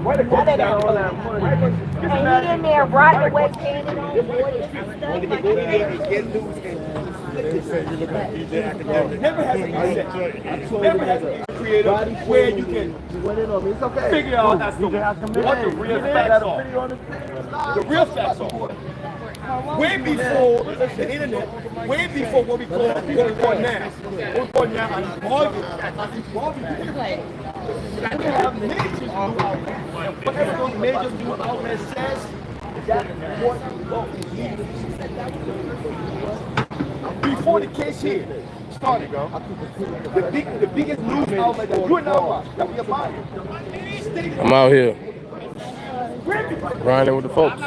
None of that all that money. And he in there right away paying it on voices and stuff like that. Never has a never has a creator where you can figure out what the real facts are. The real facts are. Way before the internet, way before what we call now. What we call now we have majors do out there. Whatever those majors do out there says, that's what before the case here started, the biggest news outlet that you and I watch, that we are buying. I'm out here grinding with the folks.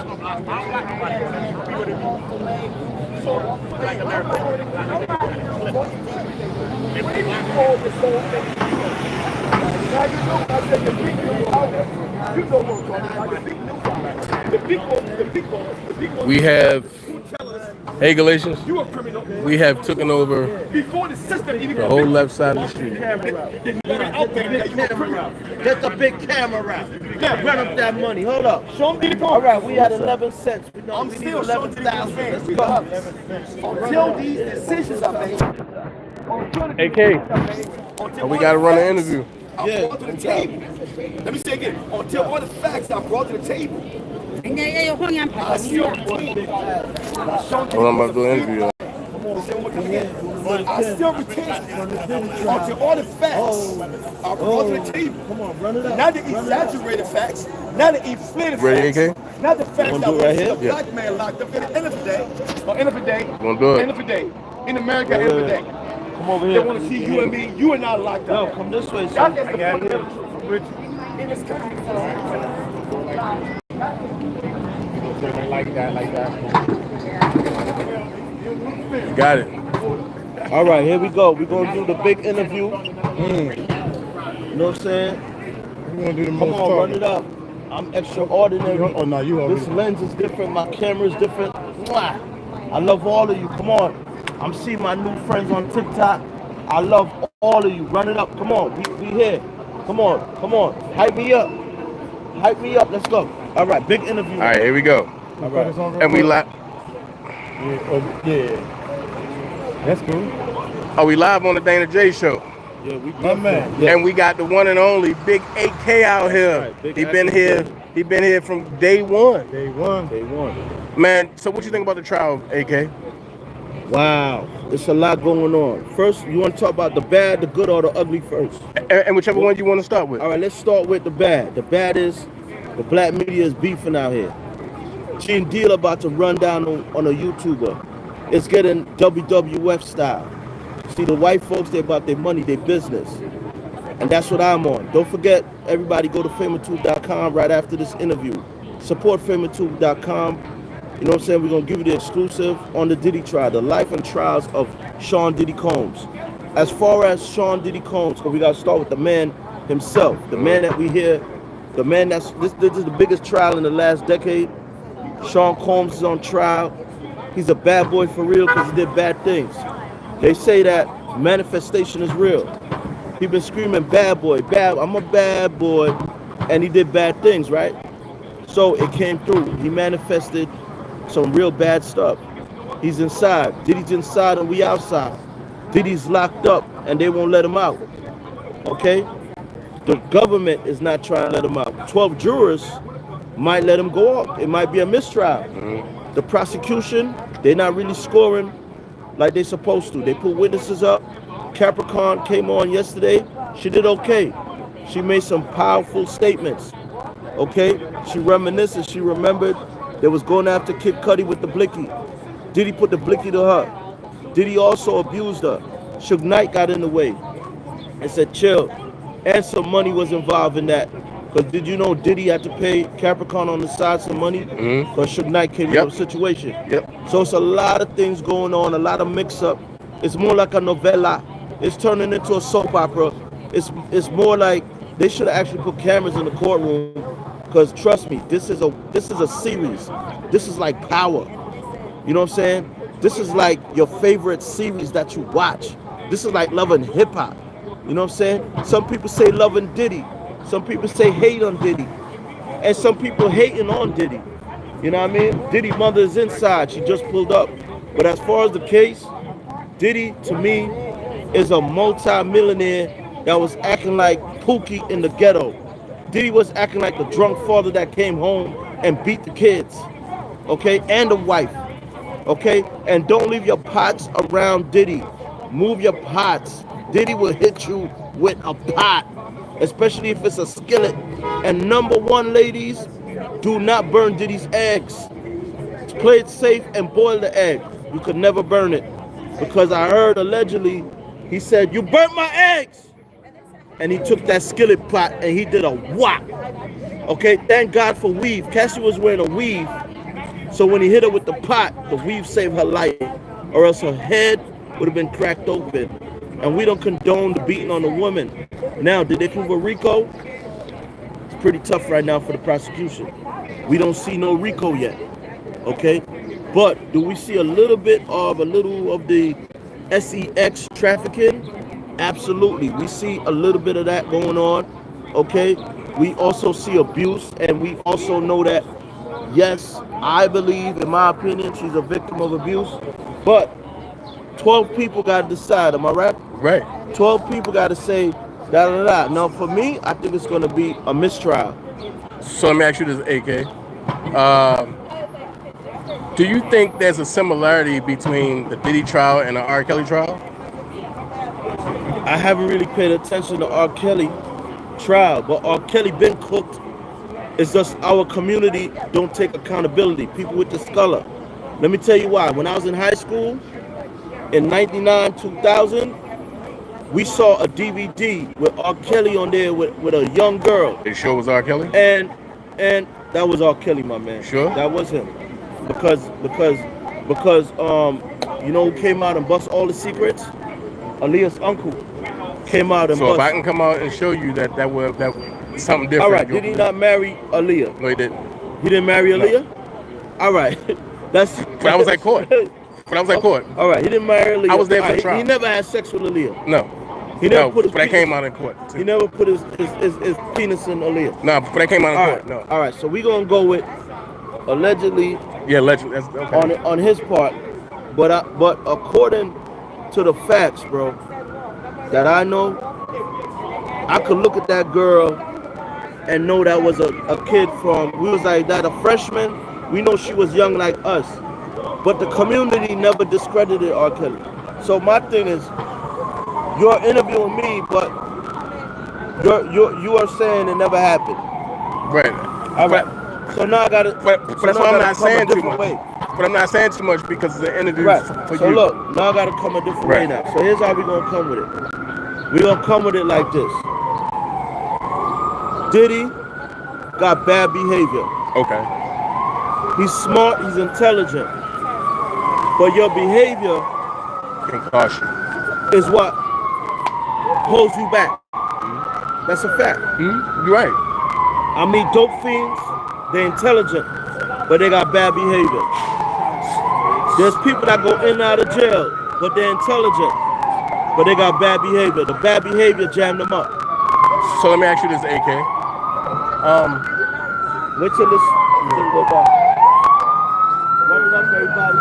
We have, hey Galatians, we have taken over the whole left side of the street. Get the big camera out. Run up that money. Hold up. All right, we had 11 cents. I'm We still need 11,000. Let's go. until these decisions are made. AK, we got to run an interview. Yeah. Brought to the table. Let me say again. Until all the facts are brought to the table. Well, I'm about to do an interview. I still retain until all the facts are brought to the table. Not the exaggerated facts, not the inflated Ready, facts, AK? not the facts that right here? the black man locked up. At the end of the day, Gonna do it. end of the day, in America, end of the day, Come over they here. want to see you and me, you and I locked No, up. come this way, That son. is the fundamental truth in this country. Like that. You got it. All right, here we go. We're going to do the big interview. You know what I'm saying? We're gonna do the Come most on, talking. run it up. I'm extraordinary. Oh no, you already. This lens is different. My camera is different. Mwah. I love all of you. Come on. I'm seeing my new friends on TikTok. I love all of you. Run it up. Come on. We here. Come on. Hype me up. Let's go. All right, big interview. All right, here we go. All right. And we live. Yeah. That's cool. Are we live on the DanaJay show? Yeah, we My man. Yeah. And we got the one and only Big AK out here. Right, Big He been AK. here. He been here from day one. Day one. They won. Man, so what you think about the trial, AK? Wow, there's a lot going on. First, you want to talk about the bad, the good, or the ugly first? And whichever one you want to start with. All right, let's start with the bad. The bad is the black media is beefing out here. Gene Deal about to run down on a YouTuber. It's getting WWF style. See, the white folks, they about their money, their business. And that's what I'm on. Don't forget, everybody go to famitube.com right after this interview. Support famitube.com. You know what I'm saying? We're going to give you the exclusive on the Diddy trial, the life and trials of Sean Diddy Combs. As far as Sean Diddy Combs, we got to start with the man himself, the man that we hear, the man this is the biggest trial in the last decade. Sean Combs is on trial. He's a bad boy for real because he did bad things. They say that manifestation is real. He been screaming bad boy, I'm a bad boy, and he did bad things, right? So it came through. He manifested some real bad stuff. He's inside. Diddy's inside and we outside. Diddy's locked up and they won't let him out. Okay? The government is not trying to let him out. 12 jurors might let him go off. It might be a mistrial. The prosecution, they're not really scoring like they're supposed to. They put witnesses up. Capricorn came on yesterday. She did okay. She made some powerful statements. Okay? She reminisced. She remembered they was going after Kid Cudi with the blicky. Diddy put the blicky to her. Diddy also abused her. Suge Knight got in the way and said chill. And some money was involved in that. Because did you know Diddy had to pay Capricorn on the side some money? Because Suge Knight came into the situation. So it's a lot of things going on, a lot of mix-up. It's more like a novella. It's turning into a soap opera. It's more like they should have actually put cameras in the courtroom. Because trust me, this is a series. This is like Power. You know what I'm saying? This is like your favorite series that you watch. This is like Love and Hip Hop. You know what I'm saying? Some people say Love and Diddy. Some people say hate on Diddy. And some people hating on Diddy. You know what I mean? Diddy mother is inside. She just pulled up. But as far as the case, Diddy, to me, is a multi-millionaire that was acting like Pookie in the ghetto. Diddy was acting like the drunk father that came home and beat the kids, okay, and the wife, okay? And don't leave your pots around Diddy. Move your pots. Diddy will hit you with a pot, especially if it's a skillet. And number one, ladies, do not burn Diddy's eggs. Play it safe and boil the egg. You could never burn it. Because I heard allegedly, he said, "You burnt my eggs." And he took that skillet pot and he did a whop. Okay, thank God for weave. Cassie was wearing a weave. So when he hit her with the pot, the weave saved her life. Or else her head would have been cracked open. And we don't condone the beating on the woman. Now, did they prove a RICO? It's pretty tough right now for the prosecution. We don't see no RICO yet. Okay? But do we see a little of the sex trafficking? Absolutely. We see a little bit of that going on. Okay? We also see abuse, and we also know that, yes, I believe, in my opinion, she's a victim of abuse. But 12 people got to decide. Am I right? Right. 12 people got to say da-da-da. Now, for me, I think it's going to be a mistrial. So let me ask you this, AK. Do you think there's a similarity between the Diddy trial and the R. Kelly trial? I haven't really paid attention to R. Kelly trial, but R. Kelly been cooked. It's just our community don't take accountability. People with the scholar. Let me tell you why. When I was in high school, in 99, 2000, we saw a DVD with R. Kelly on there with a young girl. It sure was R. Kelly? And that was R. Kelly, my man. Sure? That was him. Because you know who came out and bust all the secrets? Aaliyah's uncle came out and so bust. if I can come out and show you that was something different. All right, did he not marry Aaliyah? No, he didn't. He didn't marry Aaliyah? No. All right. But I was at court. All right, he didn't marry Aaliyah. I was there for the trial. He never had sex with Aaliyah. No. He never put his but I came out in court. Too. He never put his penis in Aaliyah. No, but I came out in court. No. All right, so we're going to go with allegedly. Yeah, allegedly. That's okay. On his part. But according to the facts, bro, that I know, I could look at that girl and know that was a kid we was like that, a freshman. We know she was young like us. But the community never discredited R. Kelly. So my thing is, you're interviewing me, but you are saying it never happened. Right. All right. So now I gotta. But that's why I'm not saying too much. But I'm not saying too much because it's an interview for you. So look, now I gotta come a different way now. So here's how we gonna come with it. We gonna come with it like this. Diddy got bad behavior. Okay. He's smart. He's intelligent. But your behavior can cost you. Is what holds you back. That's a fact. You're right. I mean, dope fiends, they're intelligent, but they got bad behavior. There's people that go in and out of jail, but they're intelligent, but they got bad behavior. The bad behavior jammed them up. So let me ask you this, AK. Wait till this thing go by. Run it up, everybody.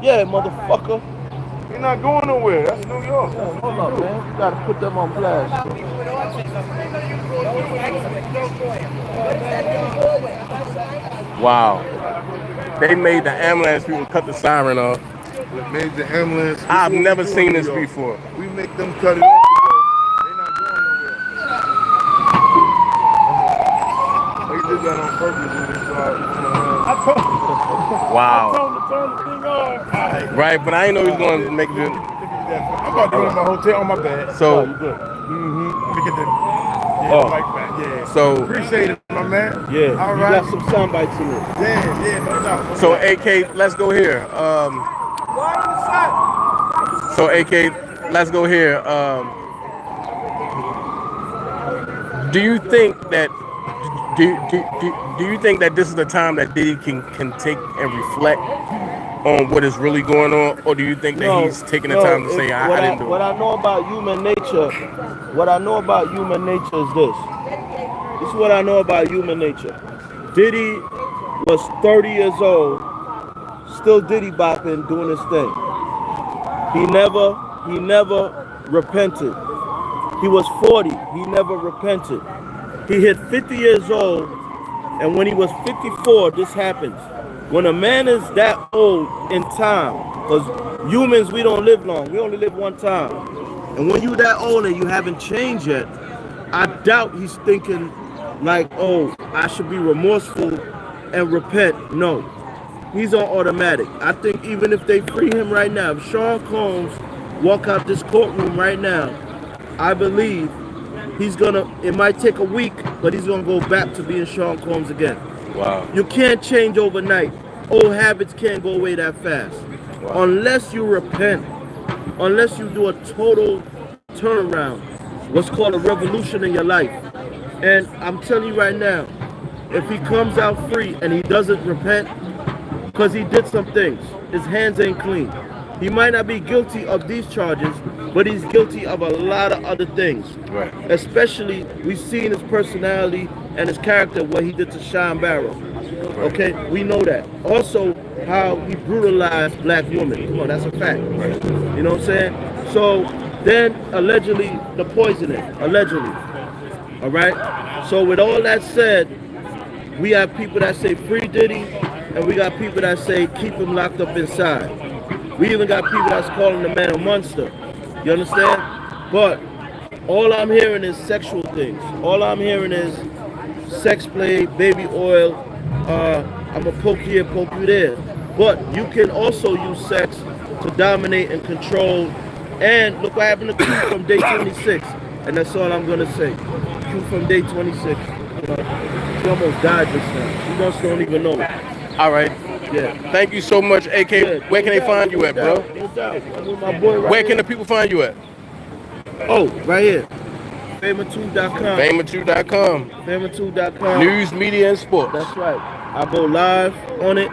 Yeah, motherfucker. You're not going nowhere. That's New York. Yeah, hold up, man. You gotta put them on blast. Wow. They made the ambulance people cut the siren off. They made the ambulance. I've never seen this before. We make them cut it off because they're not going nowhere. They did that on purpose when they started. Wow. I told him to turn the thing on. Right, but I didn't know he was going to make it. I'm about to go to my hotel on my bed. So, you good. Let me get the mic back. Yeah. So appreciate it, my man. Yeah. All you right. got some sound bites in it. Yeah, no doubt. So AK, let's go here. So AK, let's go here. Do you think that do you think that this is the time that Diddy can take and reflect on what is really going on, or do you think that he's taking the time to say I didn't do it? What I know about human nature, what I know about human nature is this. This is what I know about human nature. Diddy was 30 years old, still Diddy bopping, doing his thing. He never repented. He was 40, he never repented. He hit 50 years old, and when he was 54, this happens. When a man is that old in time, because humans, we don't live long, we only live one time. And when you're that old and you haven't changed yet, I doubt he's thinking like, oh, I should be remorseful and repent. No, he's on automatic. I think even if they free him right now, if Sean Combs walk out this courtroom right now, I believe he's gonna, it might take a week, but he's gonna go back to being Sean Combs again. Wow. You can't change overnight. Old habits can't go away that fast. Wow. Unless you repent, unless you do a total turnaround, what's called a revolution in your life. And I'm telling you right now, if he comes out free and he doesn't repent, because he did some things, his hands ain't clean. He might not be guilty of these charges, but he's guilty of a lot of other things. Right. Especially, we've seen his personality and his character, what he did to Sean Barrow. Right. Okay, we know that. Also, how he brutalized black women. Come on, that's a fact. Right. You know what I'm saying? So, then, allegedly, the poisoning. Allegedly. All right? So, with all that said, we have people that say free Diddy, and we got people that say keep him locked up inside. We even got people that's calling the man a monster. You understand? But all I'm hearing is sexual things. All I'm hearing is sex play, baby oil. I'm a poke here, poke you there. But you can also use sex to dominate and control. And look what happened to Q from day 26. And that's all I'm gonna say. Q from day 26. She almost died just now. You just don't even know it. All right. Yeah. Thank you so much, AK. Yeah, where can they find you at, bro? My boy right where can here. the people find you at? Oh, right here. Fama2.com. Fama2.com. Fama2.com. News, media, and sports. That's right. I go live on it.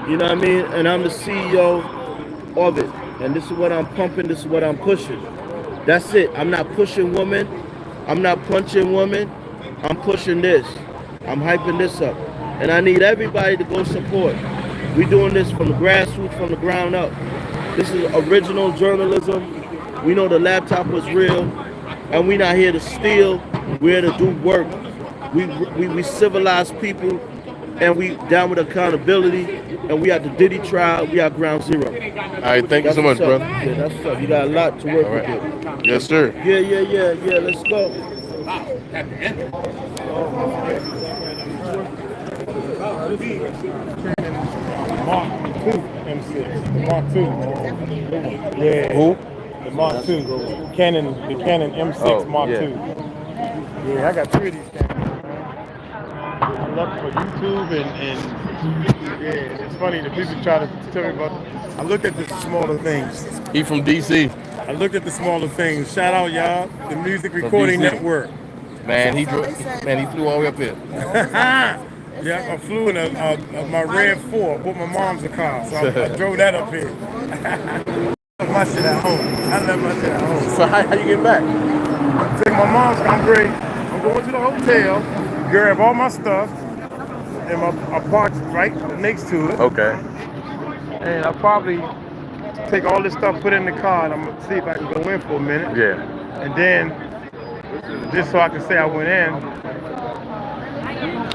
You know what I mean? And I'm the CEO of it. And this is what I'm pumping. This is what I'm pushing. That's it. I'm not pushing women. I'm not punching women. I'm pushing this. I'm hyping this up. And I need everybody to go support. We're doing this from the grassroots, from the ground up. This is original journalism. We know the laptop was real, and we're not here to steal. We're here to do work. We civilized people, and we down with accountability, and we at the Diddy trial. We at ground zero. All right, thank you so much, brother. Yeah, that's what's up. You got a lot to work with here. Yes, sir. Yeah. Let's go. Mark 2 M6. Mark 2. Yeah. Who? The Mark 2. The Canon M6 Mark 2. Yeah, I got 3 of these cameras. I love it for YouTube and yeah, it's funny the people try to tell me about. I look at the smaller things. He from DC. I look at the smaller things. Shout out y'all, the Music Recording Network. Man, he flew all the way up here. Yeah, I flew in my Red 4. Bought my mom's a car, so I drove that up here. I left my shit at home. So how you get back? Take my mom's car. I'm great. I'm going to the hotel, grab all my stuff, and I parked right next to it. Okay. And I'll probably take all this stuff, put it in the car, and I'm gonna see if I can go in for a minute. Yeah. And then, just so I can say I went in,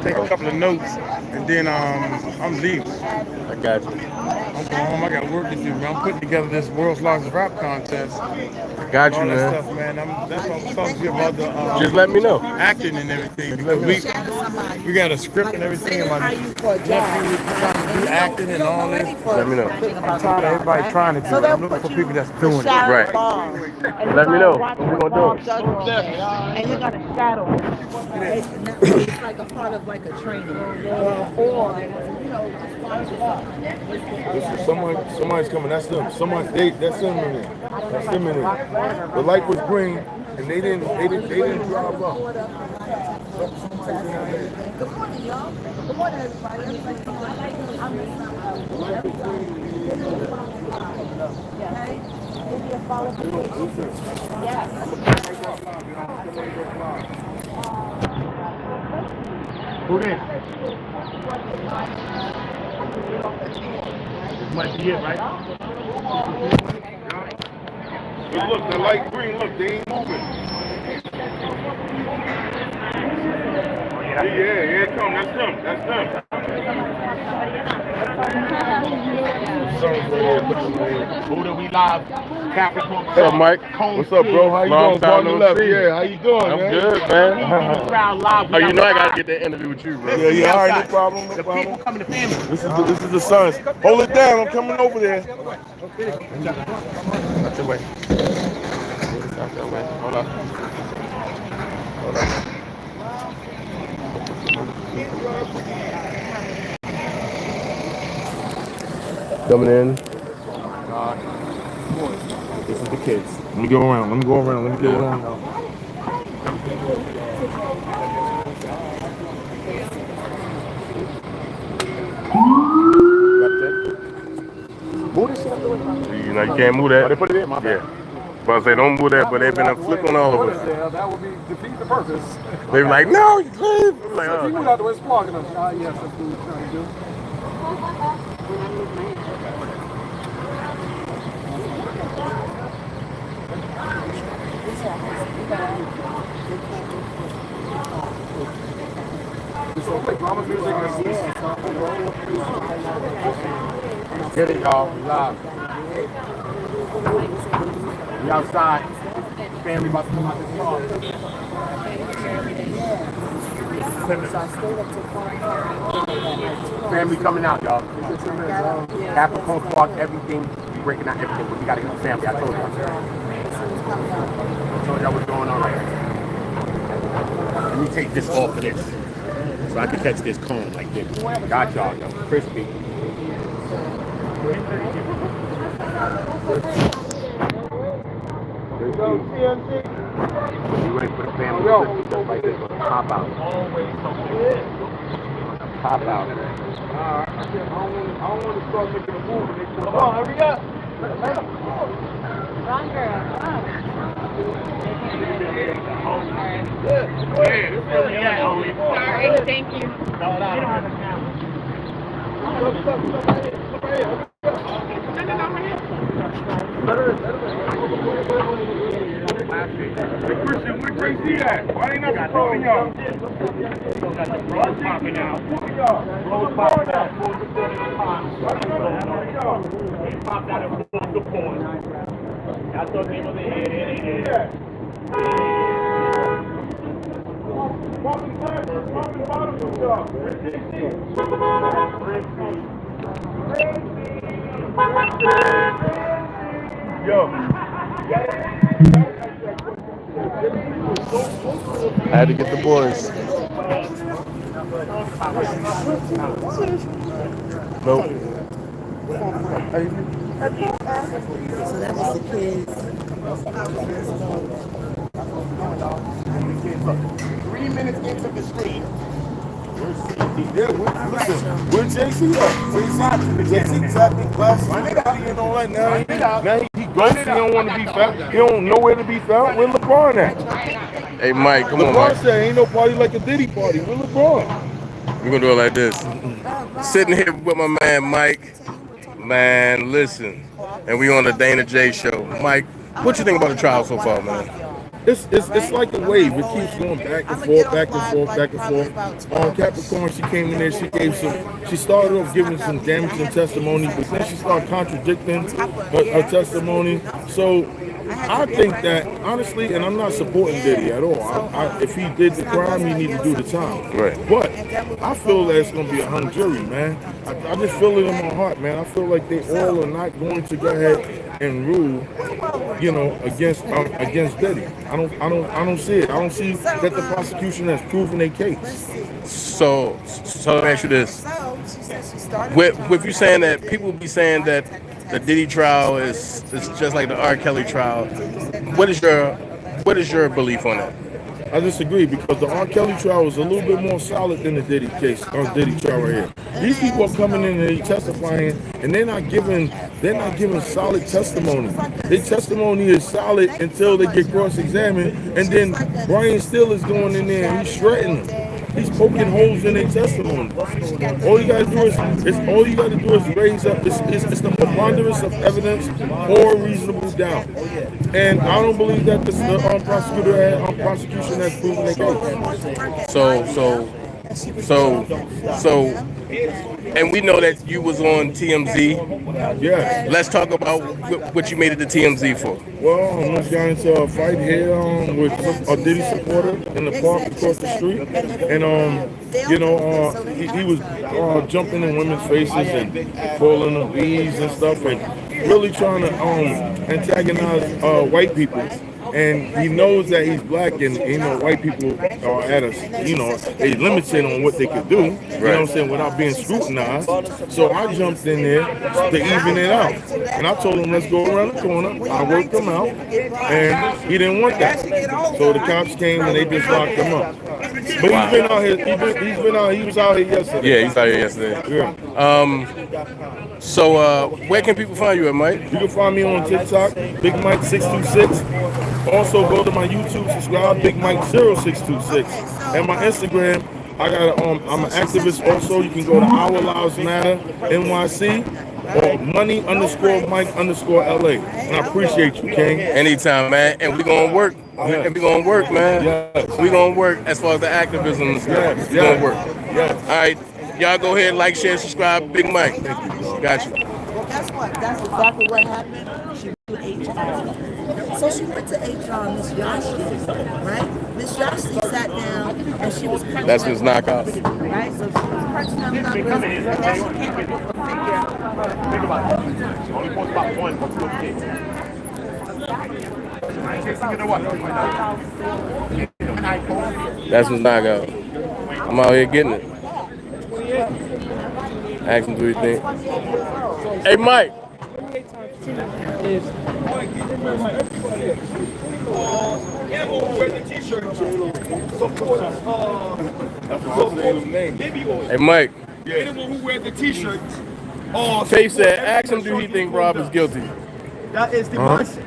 take a couple of notes, and then I'm leaving. I got you. I'm going home. I got work to do, man. I'm putting together this world's largest rap contest. I got you, all man. that stuff, man. That's what I'm talking to you about the just let me know. acting and everything. Because we got a script and everything. And my nephew was trying to do acting and all this. Let me know. I'm tired of everybody trying to do it. I'm looking for people that's doing it. Right. Let me know. What we gonna do? And you're gonna shadow it. It's like a part of like a training, or you know, just watch it up. Somebody's coming. That's them. That's them in there. That's them in there. The light was green. And they didn't drive up. Good morning, y'all. Good morning, everybody. Okay? Give me a follow. Yes. Who this? This might be it, right? Look, the light green, look, they ain't moving. Yeah, come, that's them. Who do we live? Capricorn. What's up, Mike? What's up, bro? How you Long doing? time Partner no left. see. Yeah, how you doing, I'm man? good, man. Oh, you know I gotta get that interview with you, bro. Yeah, all right, no problem, no The problem. people coming to family. This is the sons. Hold it down, I'm coming over there. Out your way. Out your way. Hold up. Coming in. This is the kids. Let me go around. Let me get around. Move this shit up the way. You know, you can't move that. Oh, they put it in, my bad. Yeah. But I say, don't move that, but they've been flipping all of us. That would be defeat the purpose. They be like, no, you leave. I'm like, If he moved out the way, it's blocking us. Yes, that's what we're trying to do. So, like, drama music Get it, y'all. We live. We outside. Family about to come out this car. Family coming out, y'all. Capricorn Park, everything. We breaking out everything, but we gotta get the family. I told y'all. I told y'all what's going on right here. Let me take this off of this, so I can catch this cone like this. Got y'all, yo. Crispy. You ready for the family? Just like this, pop out. Pop out. I don't want to start making a move. Come on, hurry up. Wrong girl. Sorry, thank you. Hey, Christian, where JC at? Why ain't nothing calling y'all? Got the bros popping out. Bros popping out. They popped out of full support. I thought they were here. Popping bottom of y'all. Where's JC? Yo. I had to get the boys. Nope. So that was the kids. 3 minutes into the street. Yeah, listen, where JC at? JC tapping classes and all that now. Now he ghosted, he don't want to be found. He don't know where to be found. Where LeBron at? Hey, Mike, come on, LeBron Mike. said ain't no party like a Diddy party. Where LeBron? We're going to do it like this. Sitting here with my man, Mike. Man, listen. And we on the DanaJay show. Mike, what you think about the trial so far, man? It's like a wave. It keeps going back and forth, back and forth, back and forth. Capricorn, she came in there, she started off giving some damaging testimony, but then she started contradicting her testimony. So I think that, honestly, and I'm not supporting Diddy at all. If he did the crime, he need to do the time. Right. But I feel that it's going to be a hung jury, man. I just feel it in my heart, man. I feel like they all are not going to go ahead and rule, you know, against Diddy. I don't see it. I don't see that the prosecution has proven their case. So let me ask you this. With you saying that, people be saying that the Diddy trial is just like the R. Kelly trial, what is your What is your belief on that? I disagree because the R. Kelly trial was a little bit more solid than the Diddy case, Diddy trial right here. These people are coming in and they testifying, and they're not giving solid testimony. Their testimony is solid until they get cross-examined, and then Brian Steele is going in there and he's shredding them. He's poking holes in their testimony. All you gotta do is raise up. It's the preponderance of evidence or reasonable doubt. And I don't believe that the prosecution has proven their case. So, and we know that you was on TMZ. Yeah. Let's talk about what you made it to TMZ for. Well, I almost got into a fight here with a Diddy supporter in the park across the street, and he was jumping in women's faces and calling them bees and stuff, and really trying to antagonize white people. And he knows that he's black, and white people are at us, they limited on what they could do, you know what I'm saying, without being scrutinized. So I jumped in there to even it out. And I told him, let's go around the corner. I worked him out, and he didn't want that. So the cops came and they just locked him up. But he's been out here, he was out here yesterday. Yeah, he's out here yesterday. Yeah. So where can people find you at, Mike? You can find me on TikTok, Big Mike 626. Also go to my YouTube, subscribe, Big Mike 0626. And my Instagram, I'm an activist also. You can go to Our Lives Matter NYC or money_Mike_LA. And I appreciate you, King. Anytime, man. And we gonna work. And we gonna work, man. Yes. We gonna work as far as the activism and stuff. Yes. We gonna work. Yes. All right. Y'all go ahead, like, share, subscribe. Big Mike. Got you. Well, guess what? That's exactly what happened. She went to HR. So she went to HR, Miss Yashli, right? Miss Yashli sat down and she was crunching. That's Miss Knockout. Right? So she was crunching them numbers, and then she came up with a figure. Think about it. Only points about one for good kids. That's Miss Knockout. I'm out here getting it. Ask him, do you think? Hey, Mike. Hey, Mike. Anyone who wears the t-shirt. Faye said, ask him, do he think Rob is guilty? That is the mindset.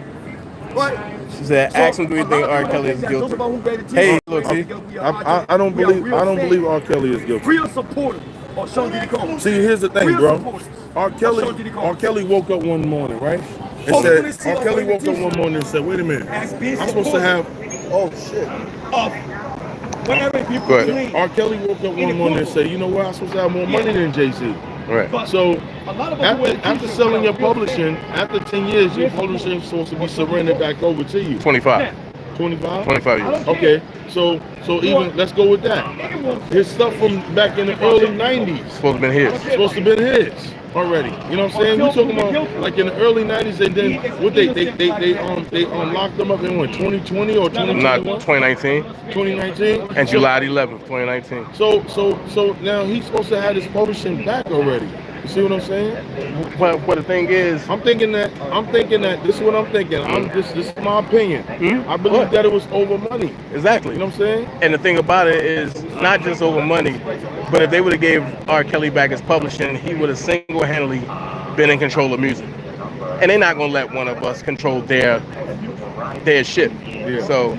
But She said, ask him, do he think R. Kelly is guilty? Hey, look, see? I don't believe R. Kelly is guilty. Real supporters of Sean Diddy Combs. See, here's the thing, bro. R. Kelly woke up one morning, right? And said, R. Kelly woke up one morning and said, wait a minute, I'm supposed to have, oh shit. Whatever people But R. Kelly woke up one morning and said, you know what, I'm supposed to have more money than Jay-Z. Right. So after selling your publishing, after 10 years, your publishing is supposed to be surrendered back over to you. 25. 25? 25 years. Okay, so even let's go with that. His stuff from back in the early 90s. Supposed to have been his. Supposed to have been his already. You know what I'm saying? We're talking about like in the early 90s, and then what they locked them up in what, 2020 or 2021? Not 2019. 2019. And July 11th, 2019. So now he's supposed to have his publishing back already. You see what I'm saying? But the thing is, I'm thinking that this is what I'm thinking. This is my opinion. I believe that it was over money. Exactly. You know what I'm saying? And the thing about it is not just over money, but if they would have gave R. Kelly back his publishing, he would have single-handedly been in control of music. And they're not gonna let one of us control their ship. Yeah. So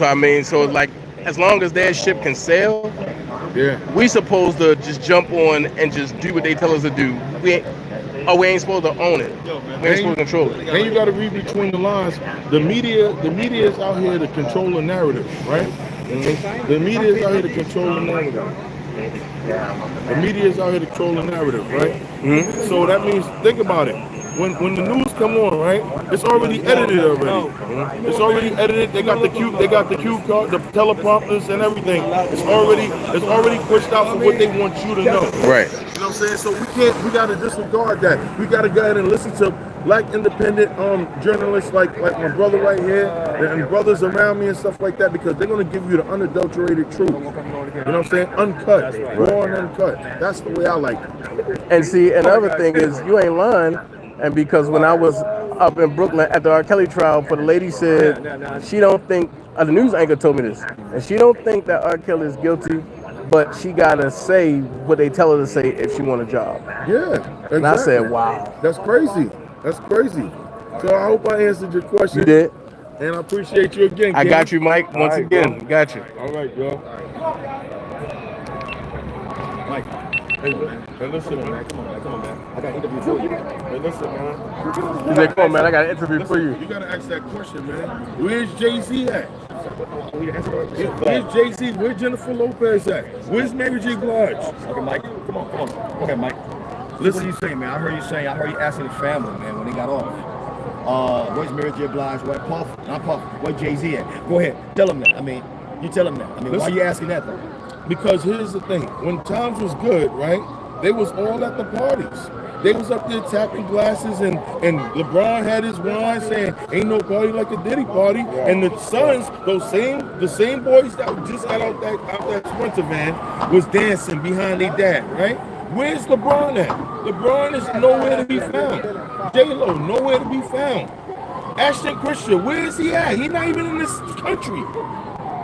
I mean, so like as long as their ship can sail, we supposed to just jump on and just do what they tell us to do. We ain't supposed to own it. We ain't supposed to control it. Then you got to read between the lines. The media is out here to control the narrative, right? The media is out here to control the narrative. The media is out here to control the narrative, right? So that means, think about it. When the news come on, right? It's already edited already. It's already edited. They got the cue card, the teleprompters and everything. It's already pushed out for what they want you to know. Right. You know what I'm saying? So we gotta disregard that. We gotta go ahead and listen to black independent journalists like my brother right here and brothers around me and stuff like that, because they're gonna give you the unadulterated truth. You know what I'm saying? Uncut, raw and uncut. That's the way I like it. And see, another thing is you ain't lying. And because when I was up in Brooklyn at the R. Kelly trial, for the lady said she don't think, the news anchor told me this, and she don't think that R. Kelly is guilty, but she gotta say what they tell her to say if she want a job. Yeah, exactly. And I said, wow. That's crazy. That's crazy. So I hope I answered your question. You did. And I appreciate you again, I Ken. got you, Mike. Once again, got you. All right, bro. Mike. Hey, listen, man. Come on, man. I got an interview for you. Hey, listen, man. He said, come on, man, I got an interview for you. You gotta ask that question, man. Where's Jay-Z at? Where's Jay-Z? Where's Jennifer Lopez at? Where's Mary J. Blige? Okay, Mike. Come on. Okay, Mike. Listen, what are you saying, man? I heard you asking the family, man, when they got off. Where's Mary J. Blige? Where Puff? Not Puff. Where Jay-Z at? Go ahead. Tell them that. I mean, you tell them that. I mean, why are you asking that, though? Because here's the thing. When times was good, right? They was all at the parties. They was up there tapping glasses, and LeBron had his wine saying, ain't no party like a Diddy party. And the sons, the same boys that just got out that Sprinter van was dancing behind their dad, right? Where's LeBron at? LeBron is nowhere to be found. J-Lo, nowhere to be found. Ashton Kutcher, where is he at? He's not even in this country.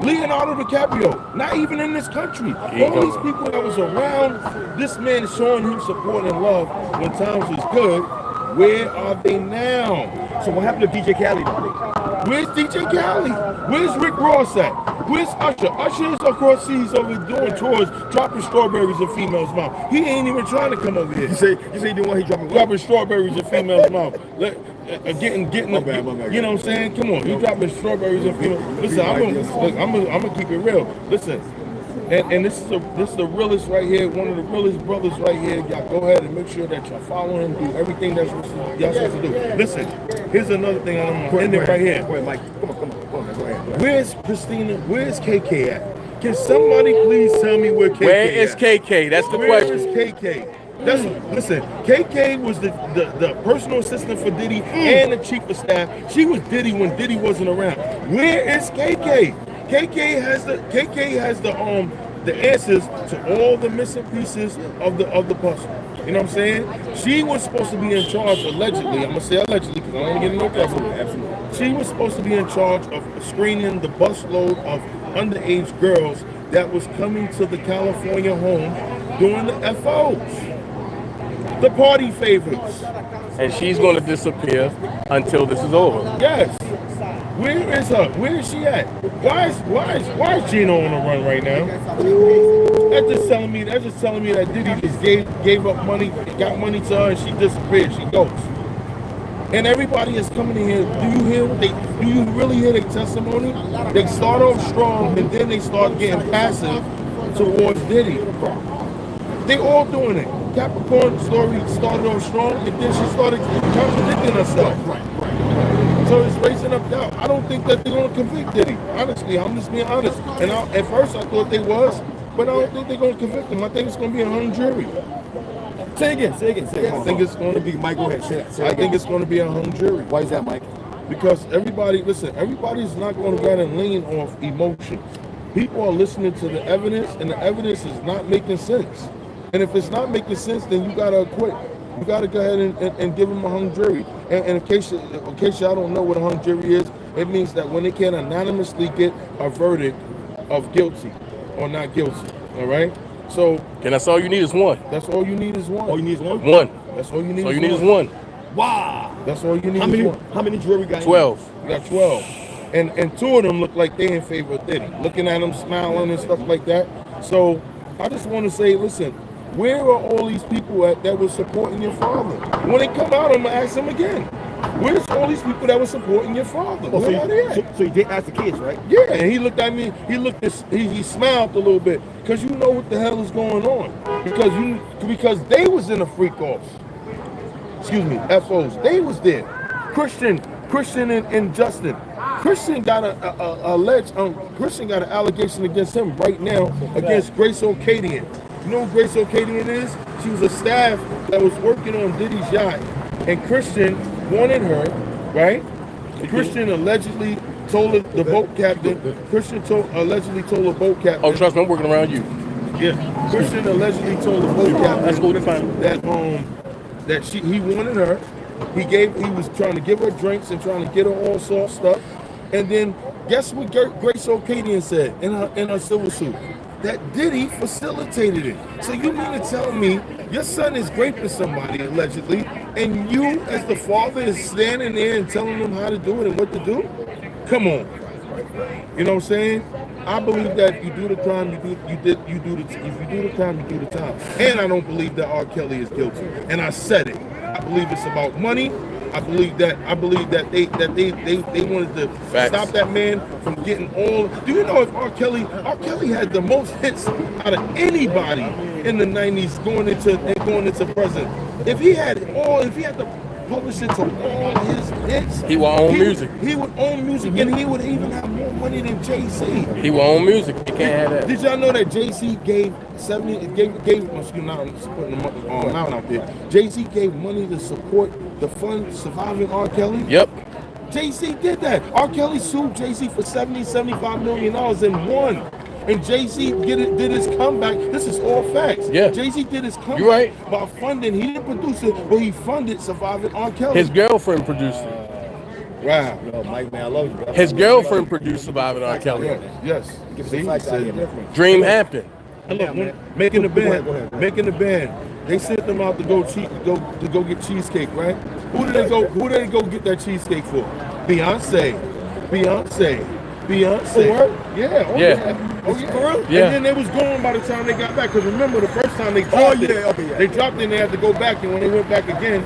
Leonardo DiCaprio, not even in this country. All these people that was around this man showing him support and love when times was good, where are they now? So what happened to DJ Khaled? Where's DJ Khaled? Where's Rick Ross at? Where's Usher? Usher is across seas over doing tours, dropping strawberries in females' mouth. He ain't even trying to come over here. You say you doing what he dropping strawberries in females' mouth. Getting you know what I'm saying? Come on, you dropping strawberries in females. Listen, I'm gonna keep it real. Listen, and this is the realest right here, one of the realest brothers right here. Y'all go ahead and make sure that y'all follow him, do everything that's y'all supposed to do. Listen, here's another thing I'm gonna end it right here. Go ahead, Mike. Come on, go ahead. Where's Christina? Where's KK at? Can somebody please tell me where KK is? Where is KK? That's the question. Where is KK? Listen, KK was the personal assistant for Diddy and the chief of staff. She was Diddy when Diddy wasn't around. Where is KK? KK has the answers to all the missing pieces of the puzzle. You know what I'm saying? She was supposed to be in charge, allegedly. I'm gonna say allegedly because I don't want to get into no Absolutely. She was supposed to be in charge of screening the busload of underage girls that was coming to the California home during the FOs. The party favorites. And she's going to disappear until this is over. Yes. Where is her? Where is she at? Why is Gino on the run right now? That's just telling me that Diddy just gave up money, got money to her, and she disappeared. She goes. And everybody is coming in here. Do you really hear their testimony? They start off strong and then they start getting passive towards Diddy. They all doing it. Capricorn story started off strong and then she started contradicting herself. So it's raising up doubt. I don't think that they're going to convict Diddy. Honestly, I'm just being honest. And at first I thought they was, but I don't think they're going to convict him. I think it's going to be a hung jury. Say again. I think it's going to be, Mike, go ahead. I think it's going to be a hung jury. Why is that, Mike? Because everybody's not going to go and lean off emotion. People are listening to the evidence, and the evidence is not making sense. And if it's not making sense, then you got to acquit. You got to go ahead and give them a hung jury. And in case y'all don't know what a hung jury is, it means that when they can anonymously get a verdict of guilty or not guilty, all right? So, and that's all you need is one. That's all you need is one. All you need is one? One. That's all you need. All you need is one. Wow. That's all you need. How many jury got? 12. You got 12. And two of them look like they in favor of Diddy. Looking at them smiling and stuff like that. So I just want to say, listen, where are all these people at that were supporting your father? When they come out, I'm gonna ask them again. Where's all these people that were supporting your father? Oh, so you did ask the kids, right? Yeah, and he looked at me, he smiled a little bit, because you know what the hell is going on. Because they was in the freak offs. Excuse me, FOs. They was there. Christian and Justin. Christian got Christian got an allegation against him right now against Grace O'Cadian. You know who Grace O'Cadian is? She was a staff that was working on Diddy's yacht, and Christian wanted her, right? Christian allegedly told the boat captain. Allegedly told the boat captain. Oh, trust me, I'm working around you. Yeah, Christian allegedly told the boat captain. That's cool. That's fine. That he wanted her, He was trying to give her drinks and trying to get her all sort of stuff. And then guess what Grace O'Cadian said in her civil suit? That Diddy facilitated it. So you mean to tell me your son is raping somebody allegedly, and you as the father is standing there and telling them how to do it and what to do? Come on. You know what I'm saying? I believe that you do the crime, if you do the crime, you do the time. And I don't believe that R. Kelly is guilty. And I said it. I believe it's about money. I believe that they wanted to stop that man from getting all. Do you know if R. Kelly had the most hits out of anybody in the 90s going into present? If he had the publishing to all his hits, He will own music. He would own music, and he would even have more money than Jay-Z. He will own music. He can't have that. Did y'all know that Jay-Z gave out there. Jay-Z gave money to support the fund surviving R. Kelly? Yep. Jay-Z did that. R. Kelly sued Jay-Z for $75 million and won. And Jay-Z did his comeback. This is all facts. Yeah. Jay-Z did his comeback You're right. by funding. He didn't produce it, but he funded surviving R. Kelly. His girlfriend produced it. Wow. Yo, Mike, man, I love you, bro. His girlfriend produced Surviving R. Kelly. Yes. See? Dream happened. Look, making the band. They sent them out to go get cheesecake, right? Who did they go get that cheesecake for? Beyonce. Yeah. Oh, yeah. Yeah. And then they was gone by the time they got back. Because remember, the first time they dropped they dropped it and they had to go back. And when they went back again,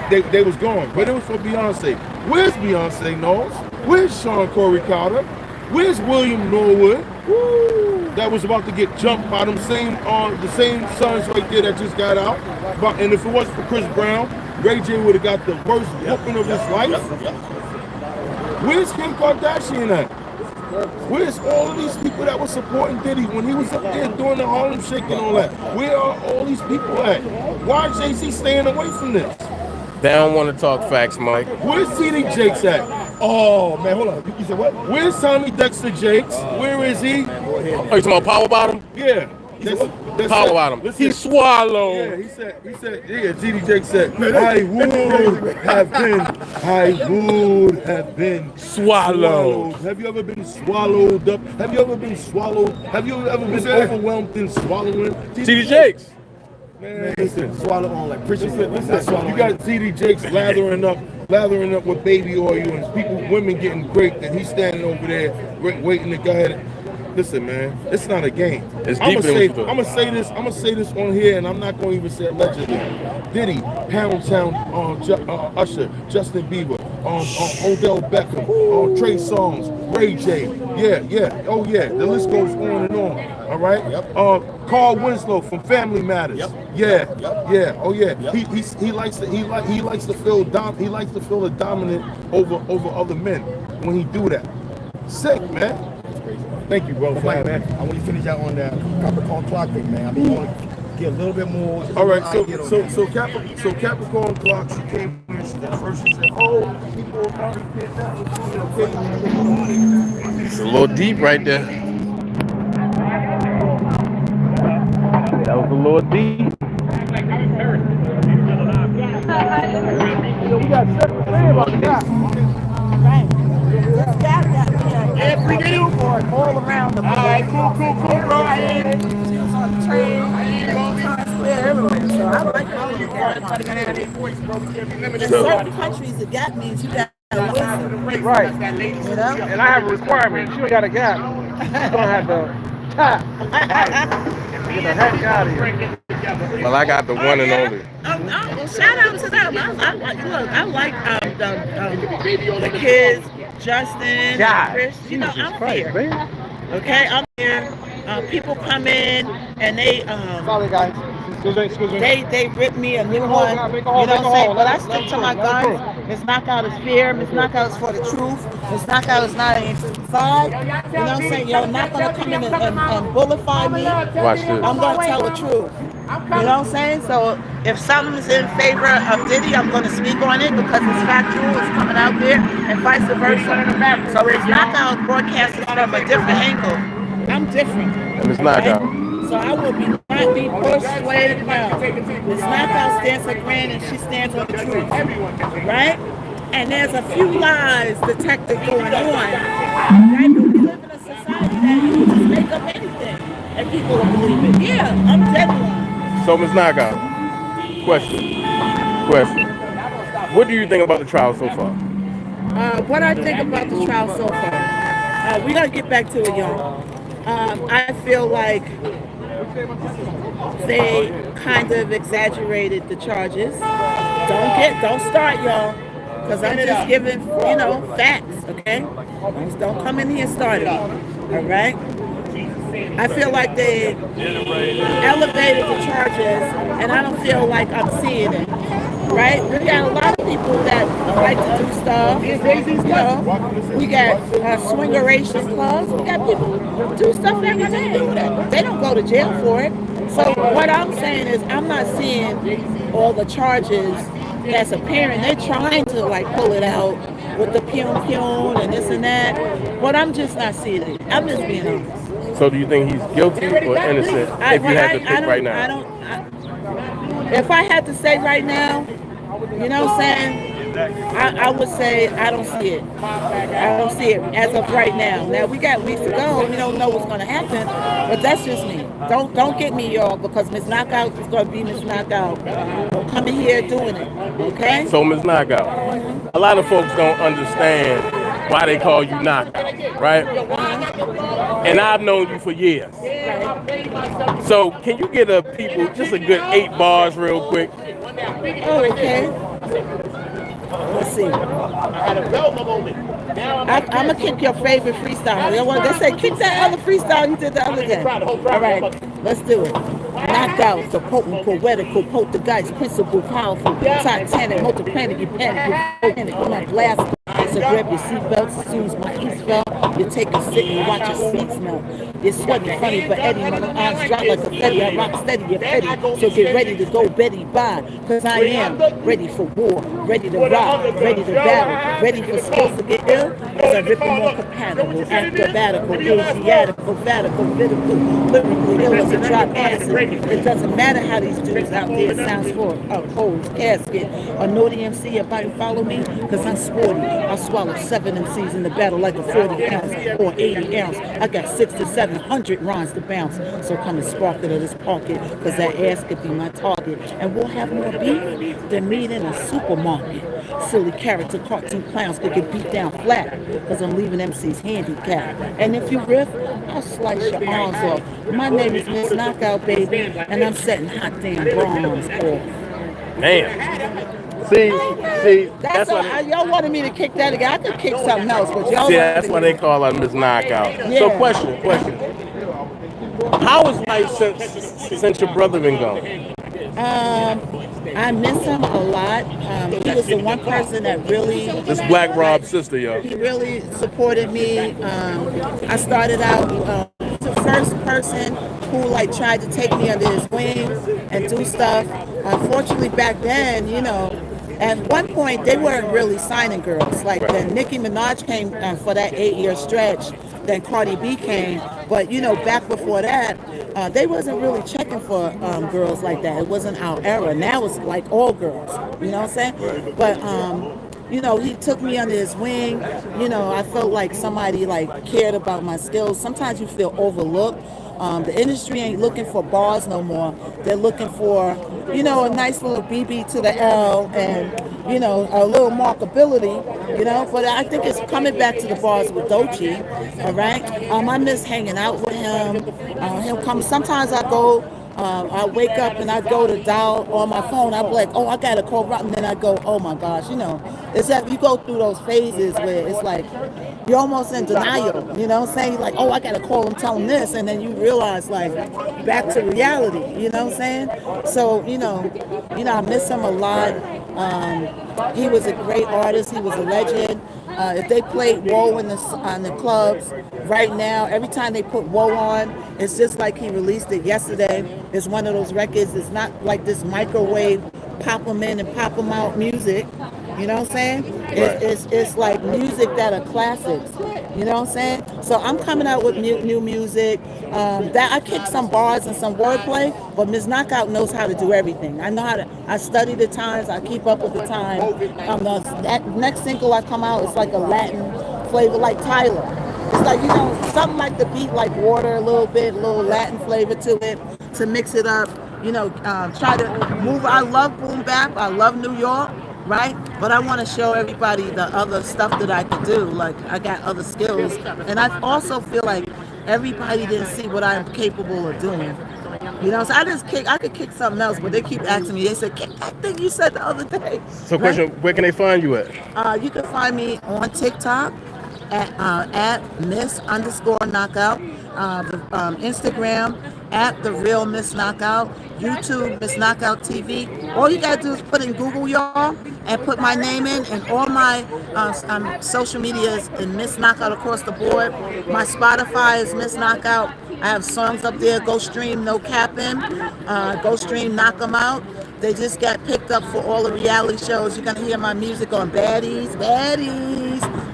they was gone. But it was for Beyonce. Where's Beyonce Knowles? Where's Sean Corey Carter? Where's William Norwood? Woo! That was about to get jumped by them the same sons right there that just got out. And if it wasn't for Chris Brown, Ray J would have got the worst whooping of his life. Where's Kim Kardashian at? Where's all of these people that were supporting Diddy when he was up there doing the Harlem Shake and all that? Where are all these people at? Why is Jay-Z staying away from this? They don't want to talk facts, Mike. Where's TD Jakes at? Oh, man, hold on. You said what? Where's Tommy Dexter Jakes? Where is he? Are you talking about Power Bottom? Yeah. Power Bottom. He swallowed. Yeah, he said, TD Jakes said, I would have been swallowed. Have you ever been swallowed up? Have you ever been swallowed? Have you ever been overwhelmed in swallowing? TD Jakes. Man, listen. Swallow on like Listen. You got TD Jakes lathering up with baby oil and women getting raped, and he's standing over there waiting to go ahead. Listen, man, it's not a game. I'm gonna say this on here, and I'm not gonna even say allegedly. Diddy, Pound Town, Usher, Justin Bieber, Odell Beckham, Trey Songz, Ray J. Yeah. Oh yeah, the list goes on and on. All right. Yep. Carl Winslow from Family Matters. Yep. Yeah. Oh yeah. Yep. He likes to feel dominant over other men when he do that. Sick, man. Thank you, bro. Mike, man, I want you to finish out on that Capricorn clock thing, man. I mean, you want to get a little bit more. All right, so Capricorn clock, she came here, she said, oh, people are probably getting that. It's a little deep right there. That was a little deep. We got separate about that. Every billboard all around the place. All right, cool, bro. On the train, Times Square, everywhere. So I like all of that. In certain countries, the gap means you got to listen. Right. You know? And I have a requirement. You ain't got a gap. You don't have to tap. Get the heck out of here. Well, I got the one and only. Shout out to them. I like the kids, Justin, Chris. You know, I'm here. Okay, I'm here. People come in and they Sorry, guys. Excuse me. They rip me a new one. You know what I'm saying? But I stick to my guns. Miss Knockout is fair. Miss Knockout is for the truth. Miss Knockout is not an 5. You know what I'm saying? You're not gonna come in and bullify me. Watch this. I'm gonna tell the truth. You know what I'm saying? So if something's in favor of Diddy, I'm gonna speak on it because it's factual, it's coming out there, and vice versa. So Miss Knockout broadcasts from a different angle. I'm different. And it's Knockout. So I will not be pushed, swayed, no. Ms. Knockout stands her ground and she stands on the truth, right? And there's a few lies detected going on, right? But we live in a society that you can just make up anything and people will believe it. Yeah, I'm dead wrong. So, Ms. Knockout, question. What do you think about the trial so far? What I think about the trial so far, we gotta get back to it, y'all. I feel like they kind of exaggerated the charges. Don't start, y'all, because I'm just giving, facts, okay? Don't come in here and start it, all right? I feel like they elevated the charges, and I don't feel like I'm seeing it. Right? We got a lot of people that like to do stuff. We got swingeration clubs. We got people who do stuff every day. They don't go to jail for it. So what I'm saying is I'm not seeing all the charges that's apparent. They're trying to pull it out with the pion and this and that. But I'm just not seeing it. I'm just being honest. So do you think he's guilty or innocent if you had to pick right now? If I had to say right now, you know what I'm saying? I would say I don't see it. I don't see it as of right now. Now we got weeks to go. We don't know what's going to happen, but that's just me. Don't get me, y'all, because Miss Knockout is going to be Miss Knockout. Don't come in here doing it, okay? So Miss Knockout, a lot of folks don't understand why they call you Knockout, right? And I've known you for years. So can you get people just a good 8 bars real quick? Oh, okay. Let's see. I'm going to kick your favorite freestyle. They say kick that other freestyle you did the other day. All right, let's do it. Knocked out, the potent, poetical, poltergeist, principle, powerful, titanic, multi-planet, panic, with my blast. So grab your seatbelts as soon as my heat's fell. You take a sit and watch your seats melt. You're sweaty, funny, but Eddie, my arms drop like confetti. I rock steady, you're petty. So get ready to go Betty by. Cause I am ready for war, ready to rock, ready to battle, ready for skills to get ill. Cause I rip them more compatible, acrobatical, Asiatical, vatical, vidical, lyrically ill as a drop acid. It doesn't matter how these dudes out there sounds for a cold casket. A naughty MC, everybody follow me? Cause I'm sporty. I swallow 7 MCs in the battle like a 40 ounce or 80 ounce. I got 600 to 700 rhymes to bounce. So come and spark it at this pocket, cause that ass could be my target. And we'll have more beef than meat in a supermarket. Silly character cartoon clowns could get beat down flat, cause I'm leaving MCs handicapped. And if you riff, I'll slice your arms off. My name is Miss Knockout, baby, and I'm setting hot damn bronze off. Damn. See, that's why y'all wanted me to kick that again. I could kick something else, but y'all. See, that's why they call her Miss Knockout. Yeah. So, question. How is life since your brother been gone? I miss him a lot. He was the one person that really. This Black Rob's sister, y'all. He really supported me. I started out. The first person who tried to take me under his wing and do stuff. Unfortunately, back then, at one point they weren't really signing girls. Then Nicki Minaj came for that 8-year stretch. Then Cardi B came, but back before that, they wasn't really checking for girls like that. It wasn't our era. Now it's all girls. You know what I'm saying? But he took me under his wing. I felt like somebody cared about my skills. Sometimes you feel overlooked. The industry ain't looking for bars no more. They're looking for, a nice little BB to the L and, a little markability, But I think it's coming back to the bars with Doechii, all right? I miss hanging out with him. He'll come. Sometimes I go. I wake up and I go to dial on my phone. I'm like, oh, I got to call Rob. And then I go, oh, my gosh, It's that you go through those phases where it's like you're almost in denial, saying like, oh, I got to call him, tell him this. And then you realize back to reality, you know what I'm saying? So, I miss him a lot. He was a great artist. He was a legend. If they played Whoa on the clubs right now, every time they put Whoa on, it's just like he released it yesterday. It's one of those records. It's not like this microwave pop them in and pop them out music. You know what I'm saying? Right. It's like music that are classics. You know what I'm saying? So I'm coming out with new music. That I kick some bars and some wordplay, but Ms. Knockout knows how to do everything. I know how to. I study the times. I keep up with the time. That next single I come out is like a Latin flavor, like Tyler. It's like, something like the beat, like water, a little bit, a little Latin flavor to it, to mix it up. Try to move. I love boom bap. I love New York, right? But I want to show everybody the other stuff that I can do. Like, I got other skills, and I also feel like everybody didn't see what I am capable of doing. So I could kick something else, but they keep asking me. They said, kick that thing you said the other day. So, question: where can they find you at? You can find me on TikTok at Miss_Knockout, Instagram at The Real Miss Knockout, YouTube Miss Knockout TV. All you gotta do is put in Google, y'all, and put my name in, and all my social medias in Miss Knockout across the board. My Spotify is Miss Knockout. I have songs up there. Go stream, no capping. Go stream, knock 'em out. They just got picked up for all the reality shows. You're gonna hear my music on Baddies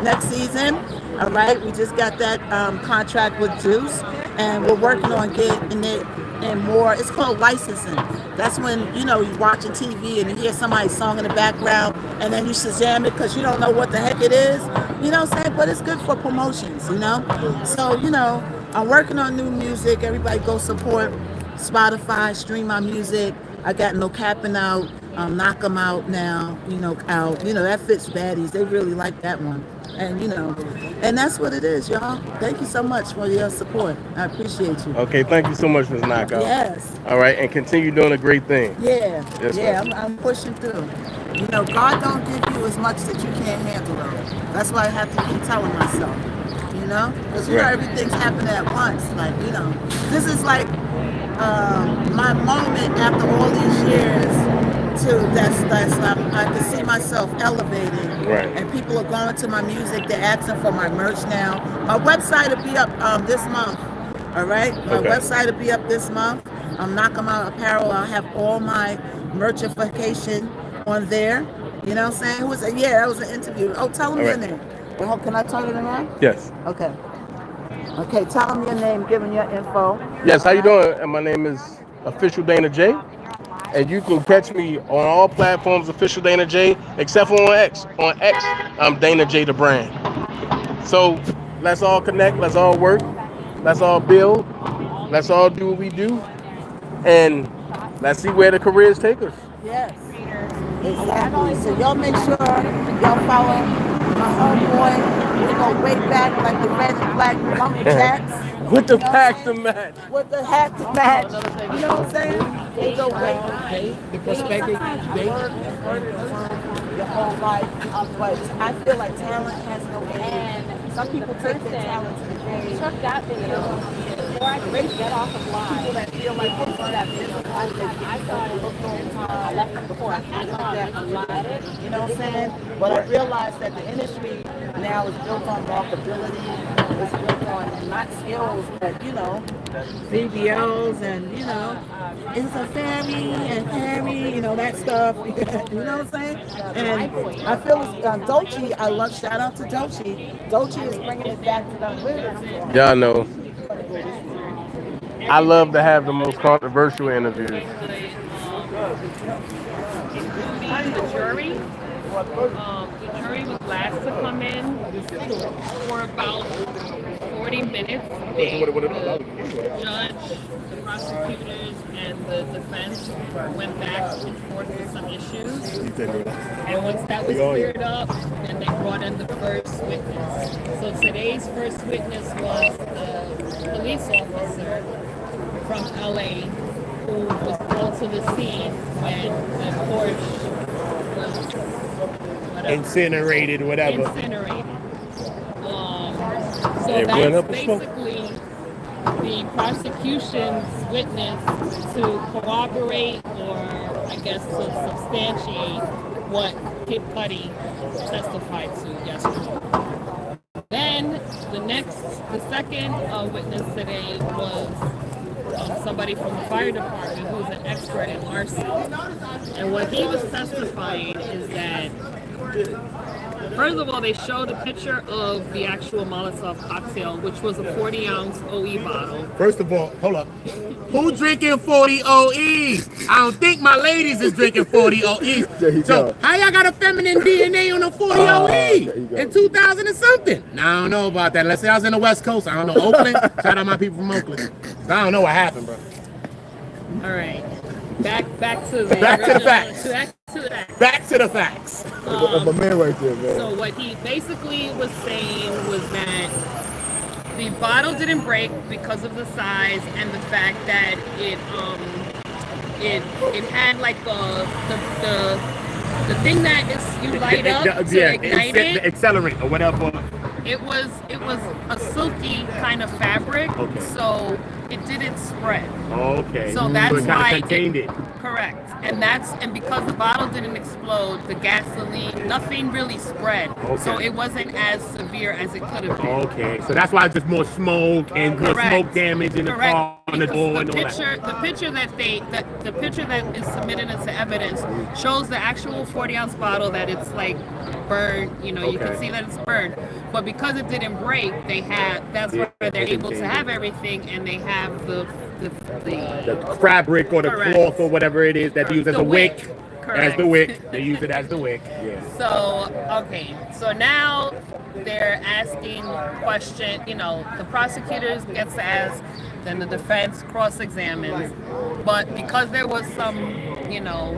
next season. All right, we just got that contract with Juice, and we're working on getting it and more. It's called licensing. That's when you're watching TV and you hear somebody's song in the background, and then you Shazam it because you don't know what the heck it is. You know what I'm saying? But it's good for promotions. So I'm working on new music. Everybody go support Spotify, stream my music. I got No Capping out, Knock 'em Out now, out. That fits Baddies. They really like that one. And that's what it is, y'all. Thank you so much for your support. I appreciate you. Okay, thank you so much, Ms. Knockout. Yes. All right, and continue doing a great thing. Yeah. Yes, I'm pushing through. God don't give you as much that you can't handle, though. That's why I have to keep telling myself. Because everything's happening at once. Like, this is like my moment after all these years. I can see myself elevating, right? And people are going to my music. They're asking for my merch now. My website will be up this month. All right, my website will be up this month. Knock 'em Out Apparel. I'll have all my merchification on there. You know what I'm saying? Who was it? Yeah, that was an interview. Oh, tell them your name. Well, can I turn it around? Yes. Okay. Tell them your name, give them your info. Yes. How you doing? And my name is OfficialDanaJay. And you can catch me on all platforms, OfficialDanaJay, except for on X. On X, I'm DanaJay the brand. So let's all connect, let's all work, let's all build, let's all do what we do, and let's see where the careers take us. Yes, exactly. So y'all make sure y'all follow my homeboy. We go way back like the red and black lumberjacks. With the packs to match. With the hat to match. You know what I'm saying? They go way back. The perspective, your whole life. But I feel like talent has no end. Some people take their talent to the grave. Took that video before I could get off of live. People that feel like they saw that video, I saw it I left it before. I saw it live. You know what I'm saying? But I realized that the industry now is built on walkability. It's built on not skills, but videos and it's a family and Harry, that stuff. You know what I'm saying? And I feel Dochi. I love shout out to Dochi. Dochi is bringing it back to the roots. Y'all know. I love to have the most controversial interviews. The jury. The jury was last to come in for about 40 minutes. The judge, the prosecutors, and the defense went back and forth with some issues. And once that was cleared up, then they brought in the first witness. So today's first witness was the police officer from LA who was called to the scene when the Porsche was incinerated, whatever. Incinerated. So that's basically the prosecution's witness to corroborate or, I guess, to substantiate what Kid Cudi testified to yesterday. Then the second witness today was somebody from the fire department who's an expert in arson. And what he was testifying is that First of all, they showed a picture of the actual Molotov cocktail, which was a 40-ounce OE bottle. First of all, hold up. Who drinking 40 OEs? I don't think my ladies is drinking 40 OEs. So how y'all got a feminine DNA on a 40 OE in 2000 and something? Now, I don't know about that. Let's say I was in the West Coast. I don't know, Oakland. Shout out my people from Oakland. I don't know what happened, bro. All right. Back to the facts. Back to the facts. My man right there, man. So what he basically was saying was that the bottle didn't break because of the size and the fact that it had like the thing that is you light up to ignite it. The accelerant or whatever. It was a silky kind of fabric, so it didn't spread. Okay. So that's it why contained it. Correct. And because the bottle didn't explode, the gasoline, nothing really spread. So it wasn't as severe as it could have been. Okay. So that's why it's just more smoke and more smoke damage in the car on the door and all that. The picture that is submitted as evidence shows the actual 40-ounce bottle that it's like burned. You know, you can see that it's burned. But because it didn't break, that's where they're able to have everything, and they have the fabric or the cloth or whatever it is that they use as a wick. Correct. As the wick. They use it as the wick. Yeah. So, okay. So now they're asking question, you know, the prosecutors gets to ask, then the defense cross-examines. But because there was some, you know,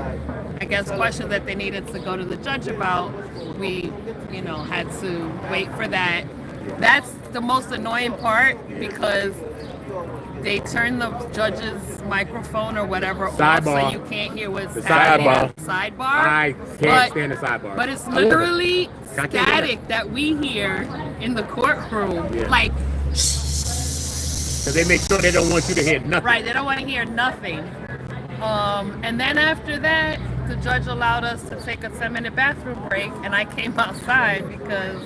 I guess questions that they needed to go to the judge about, we, you know, had to wait for that. That's the most annoying part because they turn the judge's microphone or whatever off so you can't hear what's happening. Sidebar. I can't stand the sidebar. But it's literally static that we hear in the courtroom. Like, so they make sure they don't want you to hear nothing. Right, they don't want to hear nothing. And then after that, the judge allowed us to take a 10-minute bathroom break, and I came outside because,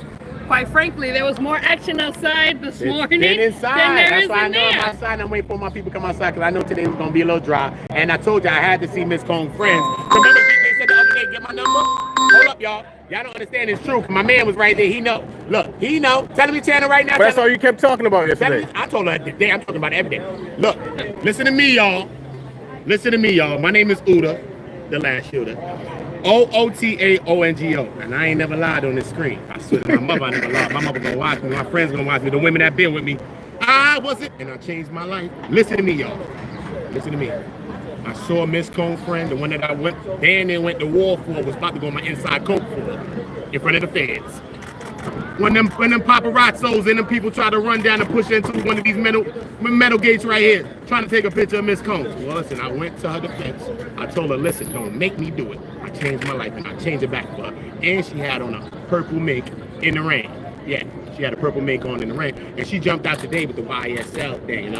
quite frankly, there was more action outside this morning than there is in there. That's why I know I'm outside. I'm waiting for my people to come outside because I know today was going to be a little dry. And I told you I had to see Miss Combs' friends. Remember they said the other day, get my number? Hold up, y'all. Y'all don't understand it's true. My man was right there. He know. Look, he know. Tell him your channel right now. That's all you kept talking about yesterday. I told her today. I'm talking about every day. Look, listen to me, y'all. Listen to me, y'all. My name is Uda, the last shooter. OOTAONGO. And I ain't never lied on this screen. I swear to my mother, I never lied. My mother gonna watch me. My friends gonna watch me. The women that been with me. I wasn't. And I changed my life. Listen to me, y'all. Listen to me. I saw Miss Combs' friend, the one that I went, Dan and went to war for, was about to go on my inside coat for, in front of the feds. When them paparazzos and them people try to run down and push into one of these metal gates right here, trying to take a picture of Miss Combs. Well, listen, I went to her defense. I told her, listen, don't make me do it. I changed my life, and I changed it back for her. And she had on a purple mink in the rain. Yeah, she had a purple mink on in the rain. And she jumped out today with the YSL thing,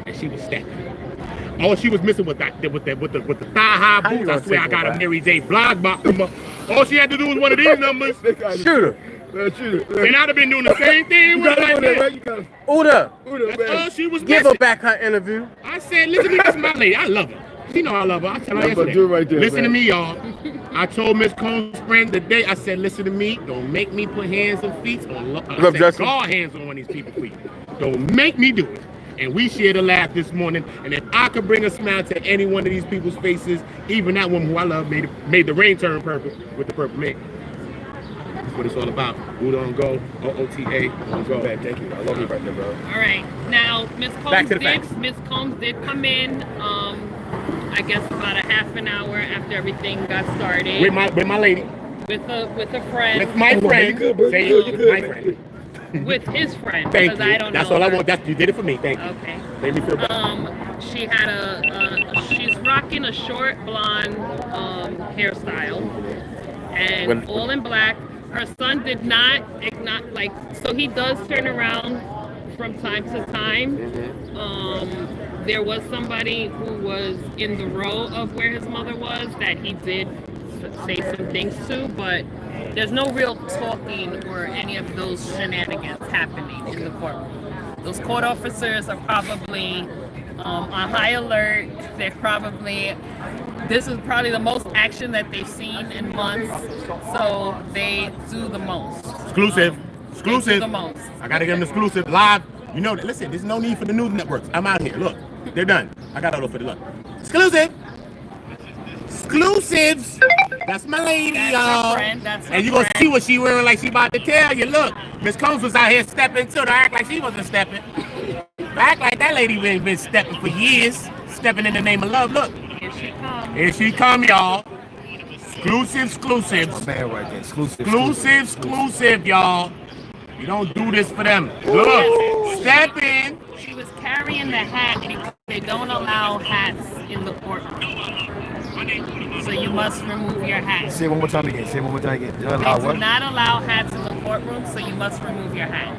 and she was stepping. All she was missing was the thigh-high boots. I swear I got a Mary J. blog box number. All she had to do was one of these numbers. Shoot her. And I'd have been doing the same thing with like that. Uda, that's all she was give her back her interview. I said, listen to me, this is my lady. I love her. She know I love her. I tell her yesterday. Right there, listen to me, y'all. I told Miss Combs' friend today, I said, listen to me. Don't make me put hands and feet on. I said, guard hands on one of these people's feet. Don't make me do it. And we shared a laugh this morning. And if I could bring a smile to any one of these people's faces, even that woman who I love made the rain turn purple with the purple mink. That's what it's all about. Uda on go, OOTA on go. Thank you. I love you right there, bro. All right. Now, Miss Combs did come in, I guess about a half an hour after everything got started. With my lady. With a friend. With my friend. Say you my friend. With his friend. Thank because you. I don't That's know all her. I want. You did it for me. Thank you. Okay. Made me feel better. She had she's rocking a short blonde hairstyle and all in black. Her son did not so he does turn around from time to time. There was somebody who was in the row of where his mother was that he did say some things to, but there's no real talking or any of those shenanigans happening in the courtroom. Those court officers are probably on high alert. They're probably this is probably the most action that they've seen in months, so they do the most. Exclusive. They do the most. I gotta get them exclusive live. You know, listen, there's no need for the news networks. I'm out here. Look, they're done. I got all for the look. Exclusive. Exclusives. That's my lady, y'all. And you gonna see what she wearing like she about to tell you. Look, Miss Combs was out here stepping too. To act like she wasn't stepping. Act like that lady been stepping for years. Stepping in the name of love. Look. Here she comes. Here she come, y'all. Exclusive. Man, right there. Exclusive, y'all. You don't do this for them. Look, step in. She was carrying the hat because they don't allow hats in the courtroom. So you must remove your hat. Say it one more time again. They do not allow hats in the courtroom, so you must remove your hat.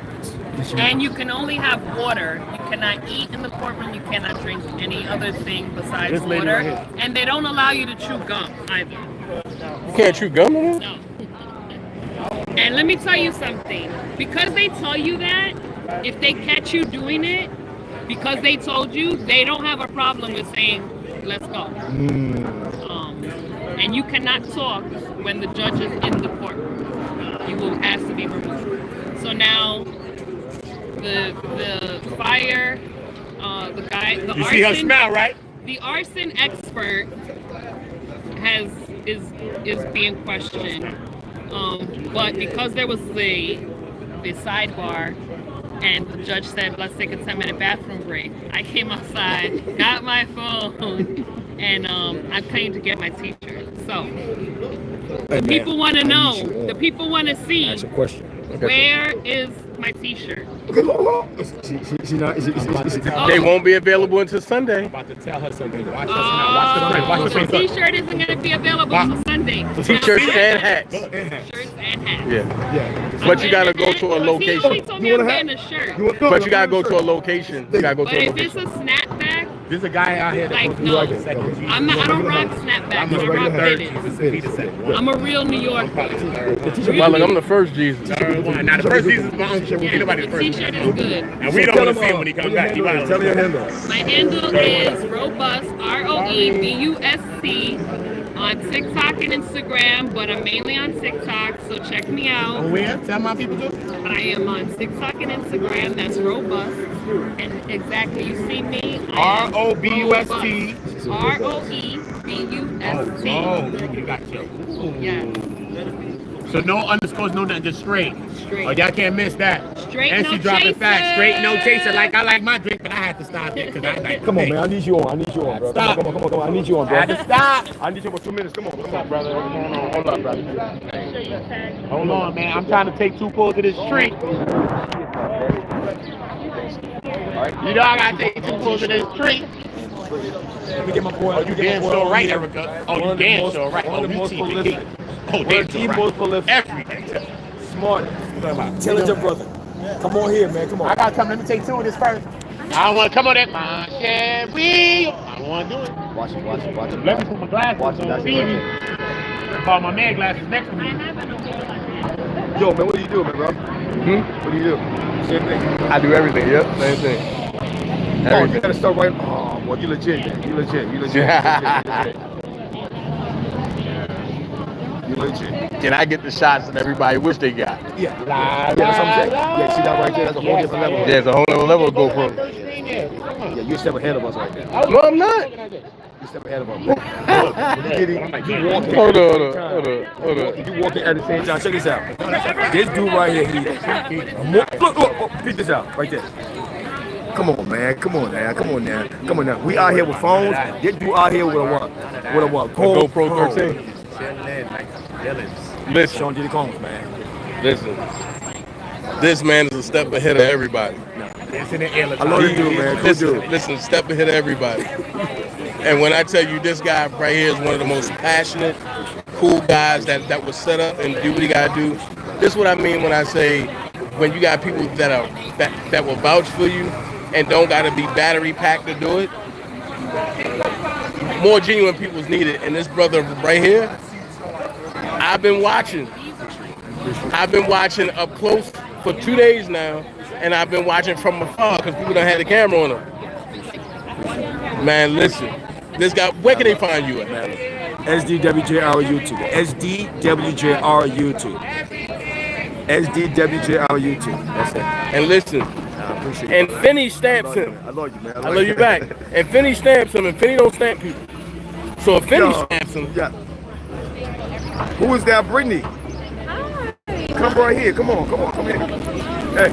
And you can only have water. You cannot eat in the courtroom. You cannot drink any other thing besides water. Right, and they don't allow you to chew gum either. You can't chew gum in it? No. And let me tell you something. Because they tell you that, if they catch you doing it, because they told you, they don't have a problem with saying, let's go. And you cannot talk when the judge is in the courtroom. You will ask to be removed. So now, the fire, the guy, the you arson, see her smell, right? The arson expert is being questioned. But because there was the sidebar and the judge said, let's take a 10-minute bathroom break, I came outside, got my phone, and I came to get my t-shirt. So the people want to know, the people want to see, Ask a question. where is my t-shirt? They won't be available until Sunday. I'm about to tell her something. Watch the t-shirt isn't going to be available until Sunday. T-shirts and hats. Shirts and hats. Yeah. But you gotta go to a location. She told me I'm getting a shirt. But you gotta go to a location. You gotta go But to a if it's location. a snapback, There's a guy out here like, no, I don't rock snapbacks. I rock fitted. I'm a real New Yorker. Well, look, I'm the first Jesus. Now the first Jesus is my uncle. Ain't nobody The first. t-shirt is good. And we don't want to see him when he comes back. Tell your handle. My handle is Robust, ROEBUSC, on TikTok and Instagram, but I'm mainly on TikTok, so check me out. Where? Tell my people to. I am on TikTok and Instagram, that's Robust. And exactly, you see me. ROBUST. ROEBUST. Oh, you got you. Yes. So no underscores, no nothing, just straight. Straight. Oh, y'all can't miss that. Straight, and no she dropping chaser. facts. Straight, no chaser. Like I like my drink, but I had to stop it because I like. Come on, man. I need you on, bro. Stop. Come on. I need you on, bro. I had to stop. I need you for 2 minutes. Come on, brother. Hold on, brother. Hold on, man. I'm trying to take 2 pulls of this street. You know I gotta take 2 pulls of this street. Let me get my boy. Oh, you damn sure right, Erica. Oh, you damn sure right. Oh, you TV. Oh, damn sure most prolific. Every day. Smart. Intelligent brother. Come on here, man. Come on. I gotta come. Let me take 2 of this first. I don't want to come on that. My Sherry. I don't want to do it. Watch it. Let me put my glasses on. See me. Call my man glasses next to me. Yo, man, what do you do, man, bro? What do you do? Same thing. I do everything. Yep, same thing. Oh, you gotta start right. Oh, boy, you legit, man. You legit. You legit. Can I get the shots that everybody wish they got? Yeah. That's what I'm saying. Yeah, see that right there? That's a whole different level. Yeah, it's a whole other level of GoPro. Yeah, you're a step ahead of us right there. No, I'm not. You're a step ahead of us. You walking. Hold on. You walking at the same time. Check this out. This dude right here, look, peep this out, right there. Come on, man. Come on now. We out here with phones. This dude out here with a what? With a what? GoPro 13. Listen, Sean Diddy Combs, man. listen. This man is a step ahead of everybody. I love you, dude, man. Good dude. Listen, step ahead of everybody. And when I tell you this guy right here is one of the most passionate, cool guys that was set up and do what he gotta do. This is what I mean when I say when you got people that will vouch for you and don't gotta be battery packed to do it. More genuine people's needed. And this brother right here, I've been watching up close for 2 days now, and I've been watching from afar because people don't have the camera on them. Man, listen, This guy, where can they find you at, man? SDWJR YouTube. SDWJR YouTube. SDWJR YouTube. That's it. And listen, I appreciate and you. Finney stamps him. I love you, man. I love you back. And Finney stamps him, and Finney don't stamp people. So if Finney stamps him, yeah. Who is that, Brittany? Come right here. Come on. Come here. Hey.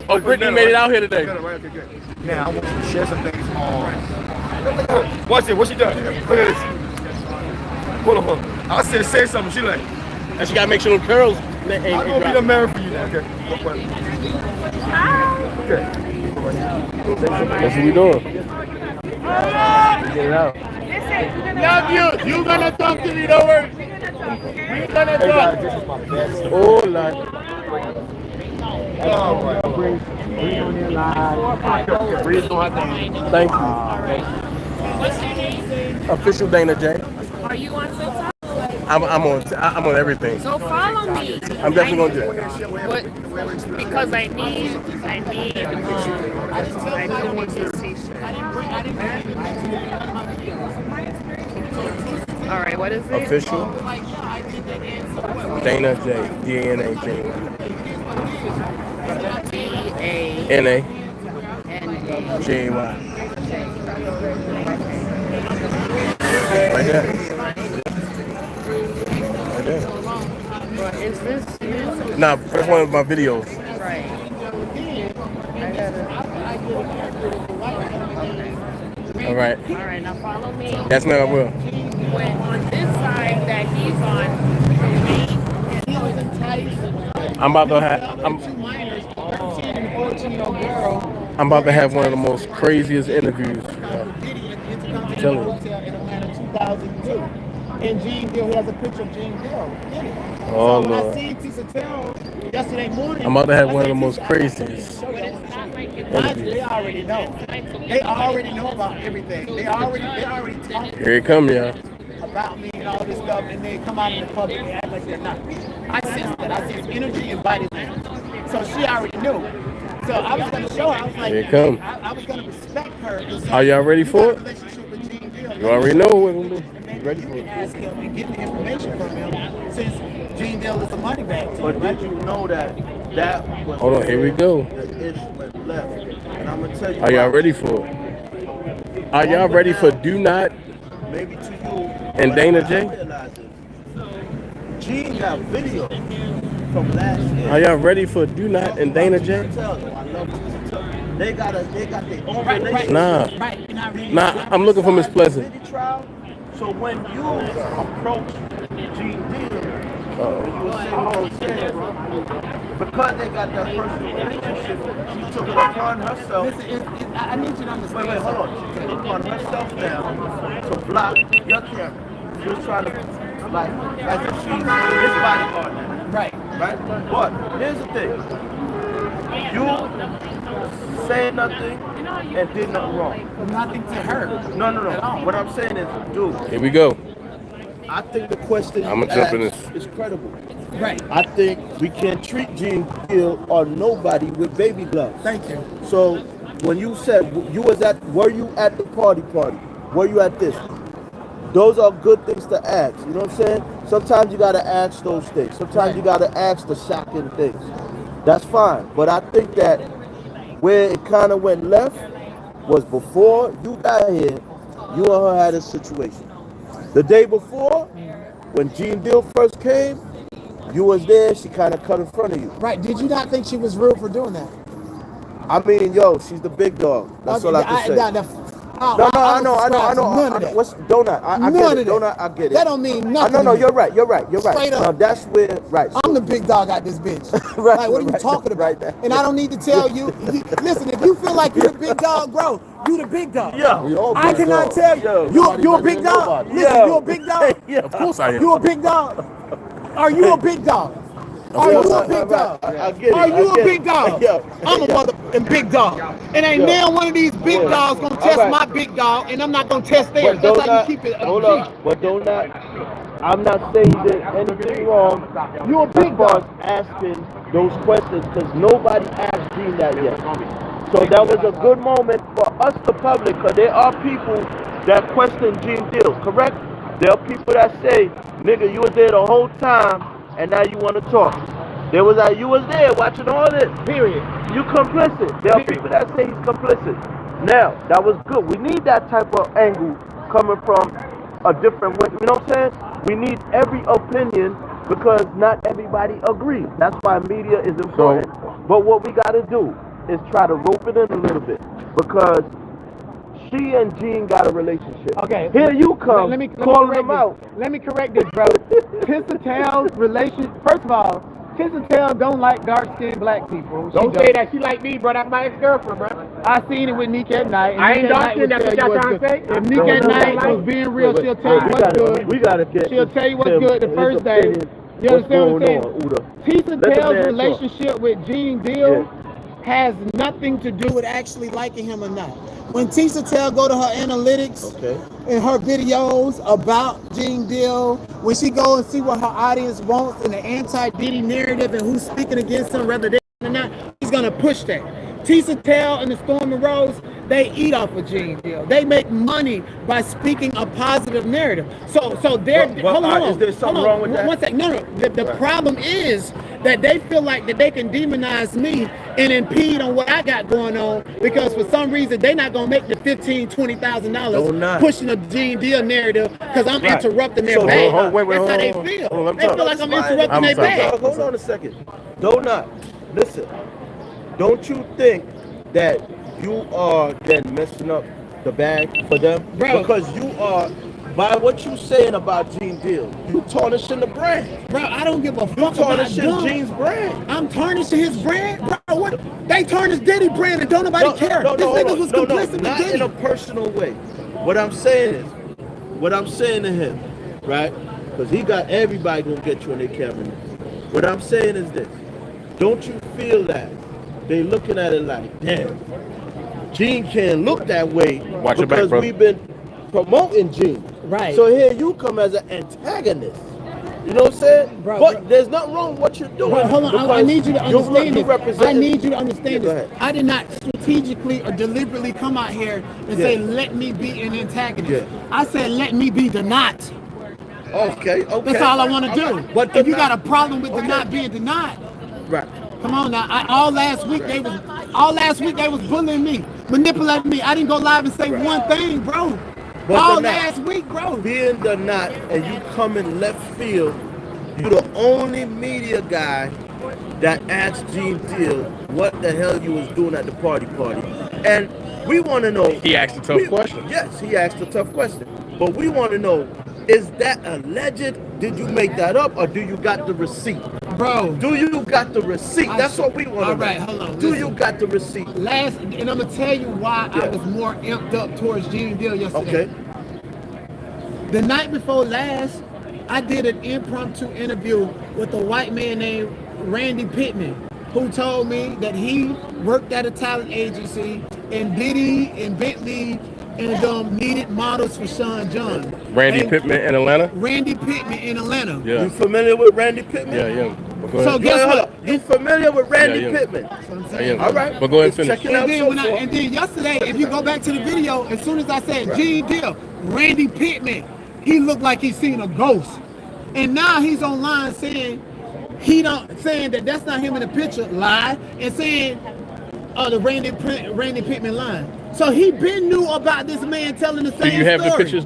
Oh, Brittany made it out here today. Now I want you to share some things on. Watch it. What she done? Look at this. Hold on. I said say something. She like. And she gotta make sure them curls. I'm gonna be the man for you now. Okay. Okay. That's what we doing. Get it out. Love you. You gonna talk to me, don't worry. You gonna talk. Oh, Lord. Thank you. What's your name? Official Dana J. Are you on TikTok? I'm on everything. So follow me. I'm definitely gonna do it. What? Because I need All right, what is it? Official Dana J. DANAJ. DANAJAY. Right there. Right there. But is this you? Nah, that's one of my videos. Right. All right. All right, now follow me. Yes, ma'am, I will. When on this side that he's on, I'm about to have one of the most craziest interviews. I'm telling you. And Gene Gill, he has a picture of Gene Gill. Oh, so when Lord. I seen Tisa Tell yesterday morning, I'm about to have one of the most craziest. They already know. They already know about everything. They already talking Here it come, y'all. about me and all this stuff, and they come out in the public and act like they're not. I sense that. I sense energy and body language. So she already knew. So I was going to show her. I was like, Here it come. I was going to respect her. Are y'all ready for it? You already know what we're going to do. Ready for it. Ask him and get the information from him since Gene Gill is a money bag. But did you know that was Hold on, here we go. the issue went left? And I'm gonna tell you. Are y'all ready for it? Are y'all ready for Do Not Maybe to you and Dana J? Gene got video from last year. Are y'all ready for Do Not and Dana J? I love you. They got their own relationship. Nah, I'm looking for Miss Pleasant. So when you approach Gene Deal, because they got that personal relationship, she took it upon herself. I need you to understand. Wait, hold on. She took it upon herself now to block your camera. She was trying to, like, as if she's his bodyguard now. Right. But here's the thing. You say nothing and did nothing wrong. Nothing to her. No. What I'm saying is, dude. Here we go. I think the question I'ma jump in this. is credible. Right. I think we can't treat Gene Gill or nobody with baby gloves. Thank you. So when you said were you at the party? Were you at this? Those are good things to ask. You know what I'm saying? Sometimes you gotta ask those things. Sometimes you gotta ask the shocking things. That's fine. But I think that where it kind of went left was before you got here, you and her had a situation. The day before, when Gene Deal first came, you was there, she kind of cut in front of you. Right. Did you not think she was rude for doing that? I mean, yo, she's the big dog. That's all I can say. I know. What's donut? I get it. Donut, I get it. That don't mean nothing. No, you're right. Straight up. Now that's where, right. I'm the big dog out this bitch. Right, like, what are you talking about? right. And I don't need to tell you. Listen, if you feel like you're the big dog, bro, you the big dog. Yeah. I cannot tell you. You a big dog? Listen, you a big dog? Yeah. Of course I am. You a big dog? Are you a big dog? Are you a big dog? I get it. Are you a big dog? Yeah. I'm a motherfucking big dog. And ain't now one of these big dogs gonna test my big dog, and I'm not gonna test theirs. That's how you keep it. Hold up. But I'm not saying you did anything wrong. You a big dog. Asking those questions because nobody asked Gene that yet. So that was a good moment for us, the public, because there are people that question Gene Deal, correct? There are people that say, nigga, you was there the whole time and now you want to talk. There was you was there watching all this. Period. You complicit. There are people that say he's complicit. Now, that was good. We need that type of angle coming from a different way. You know what I'm saying? We need every opinion because not everybody agrees. That's why media is important. But what we got to do is try to rope it in a little bit because she and Gene got a relationship. Okay. Here you come, calling them out. Let me correct this, bro. Tissatail's relation. First of all, Tissatail don't like dark-skinned black people. Don't say that. She like me, bro. That's my ex-girlfriend, bro. I seen it with Nick at night. I ain't dark-skinned. That's what y'all trying to say. If Nick at night was being real, she'll tell you what's good. We gotta get. She'll tell you what's good the first day. You understand what I'm saying? Tissatail's relationship with Gene Deal has nothing to do with actually liking him or not. When Tissatail go to her analytics and her videos about Gene Deal, when she go and see what her audience wants in the anti-Diddy narrative and who's speaking against him, whether they or not, he's gonna push that. Tissatail and the Storm and Rose, they eat off of Gene Deal. They make money by speaking a positive narrative. So they're hold on. Is there something wrong with that? One second. No. The problem is that they feel like that they can demonize me and impede on what I got going on because for some reason they're not gonna make the $15,000-$20,000 pushing a Gene Deal narrative because I'm interrupting their bag. That's how they feel. They feel like I'm interrupting their bag. Hold on a second. Listen. Don't you think that you are then messing up the bag for them? Bro. Because you are, by what you saying about Gene Deal, you tarnishing the brand. Bro, I don't give a fuck about tarnishing Gene's brand. I'm tarnishing his brand? Bro, what? They tarnished Diddy brand and don't nobody care. This nigga was complicit with not Diddy. in a personal way. What I'm saying to him, right? Because he got everybody gonna get you on their camera. What I'm saying is this. Don't you feel that they looking at it like, damn, Gene can't look that way because we've been promoting Gene. Right. So here you come as an antagonist. You know what I'm saying? But there's nothing wrong with what you're doing. Bro, hold on, I need you to understand this. I need you to understand this. I did not strategically or deliberately come out here and say, let me be an antagonist. I said, let me be the not. Okay. That's all I want to do. But if you got a problem with the not being denied, right. Come on now. All last week they was bullying me, manipulating me. I didn't go live and say one thing, bro. All last week, bro. Being the not, and you come in left field, you the only media guy that asked Gene Deal what the hell you was doing at the party. And we want to know. He asked a tough question. Yes, he asked a tough question. But we want to know, is that alleged? Did you make that up, or do you got the receipt? Bro. Do you got the receipt? That's what we want to know. All right, hold on. Do you got the receipt? And I'm going to tell you why I was more amped up towards Gene Deal yesterday. Okay. The night before last, I did an impromptu interview with a white man named Randy Pittman, who told me that he worked at a talent agency and Diddy and Bentley and needed models for Sean John. Randy Pittman in Atlanta? Randy Pittman in Atlanta. Yeah. You familiar with Randy Pittman? Yeah. So guess what? You familiar with Randy Pittman? All right. But go ahead and finish. And then yesterday, if you go back to the video, as soon as I said Gene Deal, Randy Pittman, he looked like he's seen a ghost. And now he's online saying that that's not him in the picture, lie, and saying the Randy Pittman line. So he been knew about this man telling the same story. Do you have the pictures?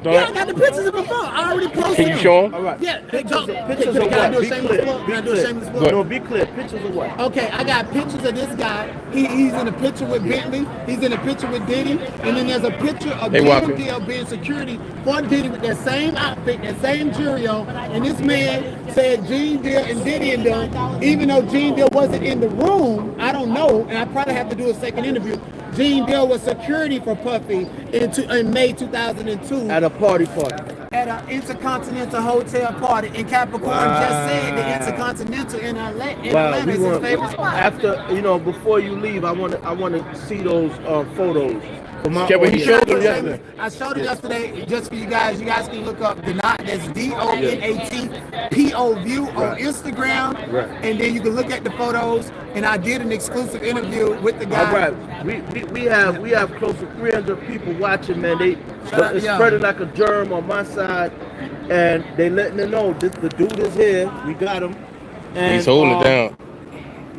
Yeah, I got the pictures of my phone. I already posted them. Can you show them? All right. Yeah. Pictures of Can what? I do a shameless plug? No, be clear. Pictures of what? Okay, I got pictures of this guy. He's in a picture with Bentley. He's in a picture with Diddy. And then there's a picture of Gene Deal being security for Diddy with that same outfit, that same jewelry on. And this man said Gene Deal and Diddy and them, even though Gene Deal wasn't in the room, I don't know, and I probably have to do a second interview. Gene Deal was security for Puffy in May 2002. At a party. At an Intercontinental Hotel party. And Capricorn just said the Intercontinental in Atlanta is his favorite spot. After, before you leave, I want to see those photos For my Yeah, but he audience. showed them yesterday. I showed it yesterday just for you guys. You guys can look up Donat. That's DONATPO on Instagram. Right. And then you can look at the photos. And I did an exclusive interview with the guy. All right, we have close to 300 people watching, man. It's Yeah. spreading like a germ on my side, and they letting them know the dude is here. We got him. And, He's holding it down.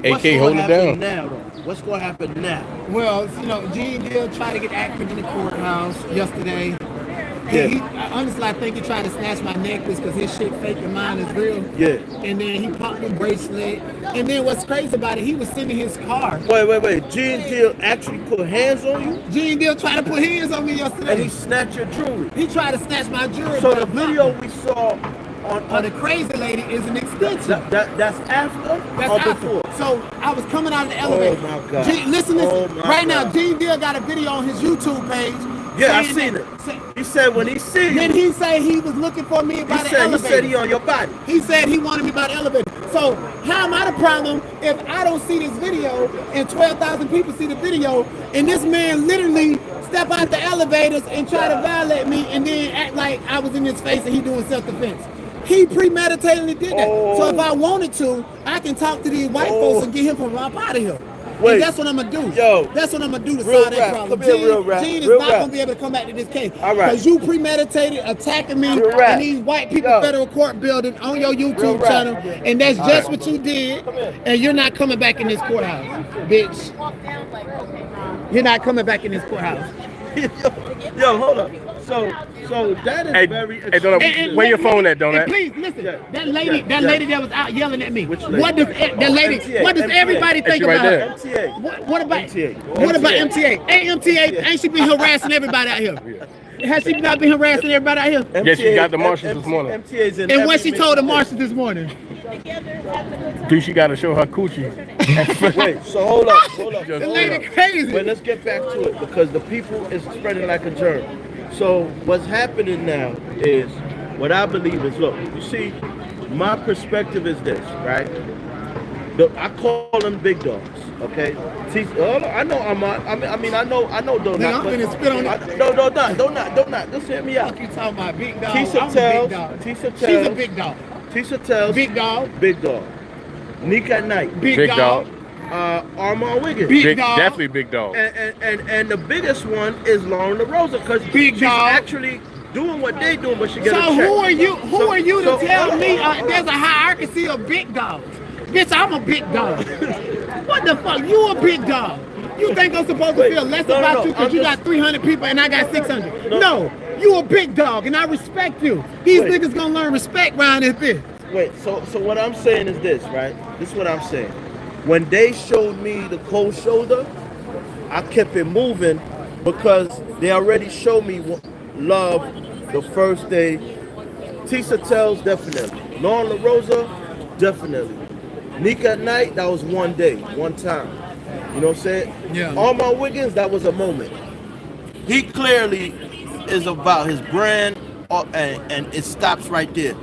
what's AK gonna holding it happen down. Now, though? What's going to happen now? Well, you know, Gene Deal tried to get active in the courthouse yesterday. Yeah. Honestly, I think he tried to snatch my necklace because his shit fake and mine is real. Yeah. And then he popped the bracelet. And then what's crazy about it, he was sitting in his car. Wait. Gene Deal actually put hands on you, Gene Deal tried to put hands on me yesterday. and he snatched your jewelry. He tried to snatch my jewelry. So but the video we saw on the crazy lady is an extension. that's after That's or after. before? So I was coming out of the elevator. Oh my God. Listen. Oh my Right now, God. Gene Deal got a video on his YouTube page. Yeah, I saying seen that- it. He said when he see you, Then he said he was looking for me by the he elevator. said he on your body. He said he wanted me by the elevator. So how am I the problem if I don't see this video and 12,000 people see the video and this man literally step out the elevators and try to violate me and then act like I was in his face and he doing self-defense? He premeditated did that. So if I wanted to, I can talk to these white folks and get him from up out of here. Wait. And that's what I'm gonna do. Yo. That's what I'm gonna do to Real solve that rap. problem. Come here, real rap. Gene is Real not rap. gonna be able to come back to this case. All right. Because you premeditated attacking me Real rap. in these white people Yo. federal court building on your Real YouTube rap. channel, and that's just what you did. And you're not coming back in this courthouse, bitch. You're not coming back in this courthouse. Yo, hold up. So that is Hey, very. hey, Donut, where your phone at, Donut? And please listen. Yeah. That lady, Yeah. lady that was out yelling at me. Which lady? What does that lady? MTA. What does everybody Hey, think she right about there. her? MTA. What about MTA. What about MTA? Ain't MTA? Ain't she been harassing everybody out here? Has she not been harassing everybody out here? Yeah, she got the marshals this morning. MTA's in And what every she told the mission. marshals this morning? Dude, she got to show her coochie. Wait, so hold up. The hold lady up. crazy. But let's get back to it because the people is spreading like a germ. So what's happening now is what I believe is, look, you see, my perspective is this, right? I call them big dogs, okay? See, I know I mean, I know Donut. Nigga, I'm finna spit on it. No, don't. Just hear me out. Fuck you talking about big dog? Tisha I'm a tells. big dog. Tisha She's a tells. big dog. Tisha tells. Big dog. Big dog. Nick at night. Big dog. Armand Wiggins. Big dog. Definitely big dog. And the biggest one is Lauren LaRosa because Big she's dog. actually doing what they doing, but she gets a So check. who are you? Who are you to so- tell me there's a hierarchy of big dogs? Bitch, I'm a big dog. What the fuck? You a big dog? You think I'm supposed to feel less about you because you got 300 people and I got 600? No, you a big dog and I respect you. These niggas gonna learn respect around this bitch. Wait, so what I'm saying is this, right? This is what I'm saying. When they showed me the cold shoulder, I kept it moving because they already showed me love the first day. Tisha tells definitely. Lauren LaRosa, definitely. Nick at night, that was one day, one time. You know what I'm saying? Yeah. Armand Wiggins, that was a moment. He clearly is about his brand, and it stops right there.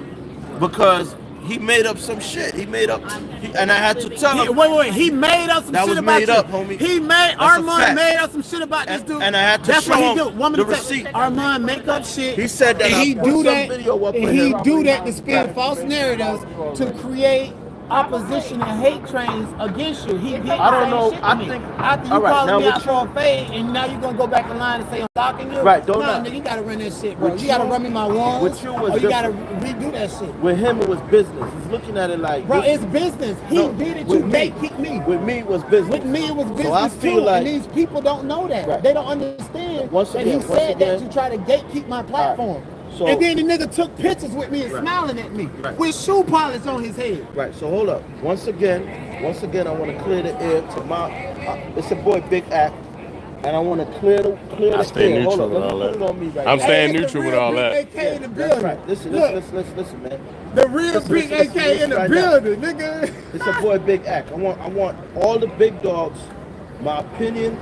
Because he made up some shit. And I had to tell him. Wait. He made up some That shit was about made you. up, homie. He made That's a Armand fact. made up some shit about this dude. and I had to That's show what he him do. Want me the to tell- receipt. Armand make up shit. He said that and I he put do some that. video up And with he him. do that to spin false narratives to create opposition and hate trains against you. He did the I don't same know. shit to I me. think. After you all right, calling now me what out for a fade, and now you're gonna go back in line and say I'm stalking you. Right, don't Nah, know. nigga, you gotta run that shit, bro. With You gotta you- run me my ones. with you was or you gotta different. redo that shit. With him, it was business. He's looking at it like. Bro, this- it's business. He No, did it with to me. gatekeep me. With me, it was business. With me, it was business So I feel too, like- and these people don't know that. Right. They don't understand Once that again- he once said that again- to try to gatekeep my platform. So- and then the nigga took pictures with me and smiling at me Right. with shoe polish on his head. Right. So hold up. Once again, I want to clear the air to my. It's a boy Big Act, and I want to clear the stay air. Hold neutral up. with Let me all put it that. on me right I'm now. staying Hey, neutral the with real all big that. AK in the That's building. right. Listen, Look, listen, man. the real Listen, big listen, AK in the right now. building, nigga. It's a boy Big Act. I want all the big dogs. My opinion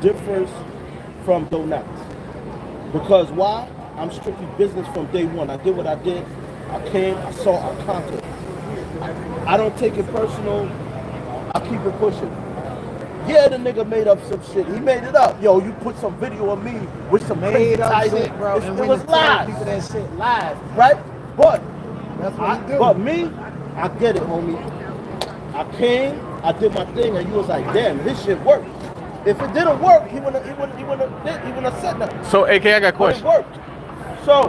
differs from Donut. Because why? I'm strictly business from day one. I did what I did. I came, I saw, I conquered. I don't take it personal. I keep it pushing. Yeah, the nigga made up some shit. He made it up. Yo, you put some video of me with some crazy title. Shit, bro. It was lies. People that shit lies. Right? But That's what he do. But me, I get it, homie. I came, I did my thing, and you was like, damn, this shit worked. If it didn't work, he wouldn't have said nothing. So, AK, I got a question. It worked. So,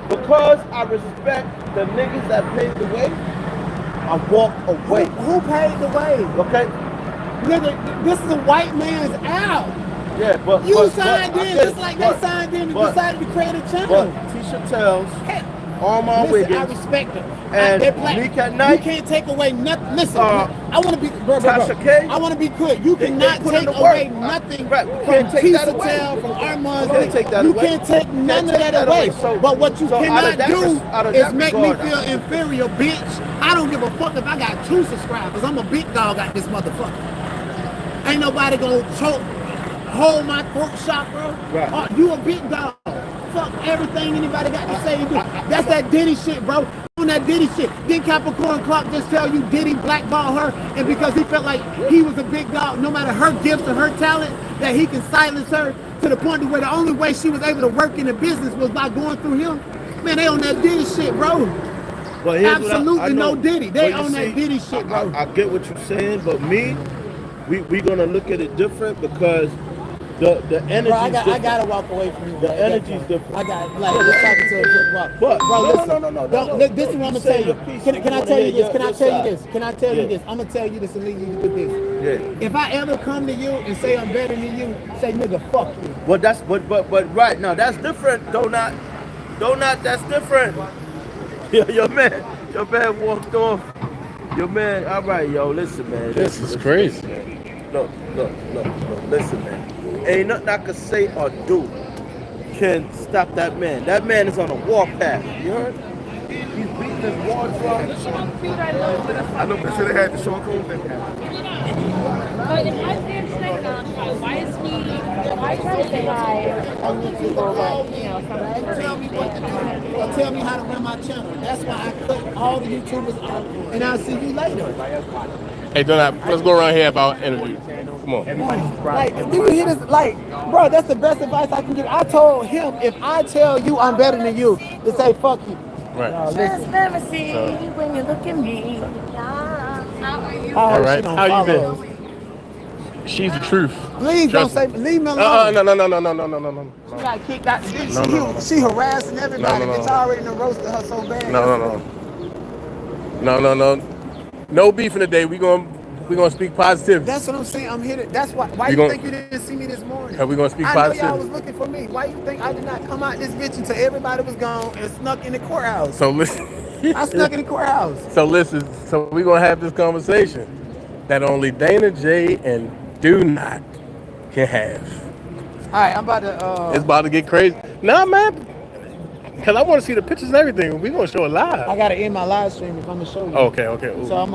because I respect the niggas that paved the way, I walked away. Who paid the way? Okay? Nigga, this is a white man's out. Yeah, but You signed in just like they signed in and decided to create a channel. But Tisha tells all my Listen, Wiggins. I respect them. And Leak at night. You can't take away nothing. Listen, I want to be, bro. Tasha K. I want to be clear. You cannot put in take the work. away nothing Right, you from can't take that Tisha away. Tell, from Armand. You can't take that You away. can't take none of take that that away. away. So- But what you so out cannot of that do is is make me regard, feel inferior, bitch. I don't give a fuck if I got 2 subscribers. I'm a big dog out this motherfucker. Ain't nobody gonna hold my throat shot, bro. Right. You a big dog. Fuck everything anybody got to say. That's that Diddy shit, bro. On that Diddy shit. Didn't Capricorn Clark just tell you Diddy blackballed her, and because he felt like he was a big dog, no matter her gifts or her talent, that he can silence her to the point where the only way she was able to work in the business was by going through him? Man, they on that Diddy shit, bro. But here's Absolutely I know, no Diddy. They but you on that Diddy shit, bro. I get what you're saying, but me, we gonna look at it different because the energy. Bro, I gotta walk away from you. The energy's different. I got like just talking to a good rock. But bro, listen, no. This is what I'm gonna tell you. Can I tell you this? Can I tell you this? Can I tell you this? I'm gonna tell you this and leave you with this. Yeah. If I ever come to you and say I'm better than you, say nigga, fuck you. But that's but right now that's different. Donut, that's different. Your man walked off. Your man, all right, yo, listen, man. This is crazy. Look, listen, man. Ain't nothing I can say or do can stop that man. That man is on a warpath. You heard? He's beating his ward from. I know they said they had the Sean Cole thing. But if I stand straight on, why is he? I try to say hi and meet people, but you know, sometimes Tell me what to do or tell me how to run my channel. That's why I cut all the YouTubers out, and I'll see you later. Hey, let's go around here about interviews. Come on. Like, do you hear this? Like, bro, that's the best advice I can give. I told him, if I tell you I'm better than you, to say fuck you. Right. transparency when you look at me. All right. How you been? She's the truth. Please don't say, leave me alone. No. She got kicked out. No. She harassing everybody. No. Bitch, I already done roasted her so bad. No. No beef in the day. We gonna speak positive. That's what I'm saying. I'm here. That's why. Why You you gonna- think you didn't see me this morning? Are we gonna speak I know positive? y'all was looking for me. Why you think I did not come out this bitch until everybody was gone and snuck in the courthouse? So listen. I snuck in the courthouse. So listen. So we gonna have this conversation that only DanaJay and Do Not can have. All right, I'm about to. It's about to get crazy. Nah, man. Cause I want to see the pictures and everything. We gonna show it live. I gotta end my live stream if I'm gonna show you. Okay. Ooh. So I'm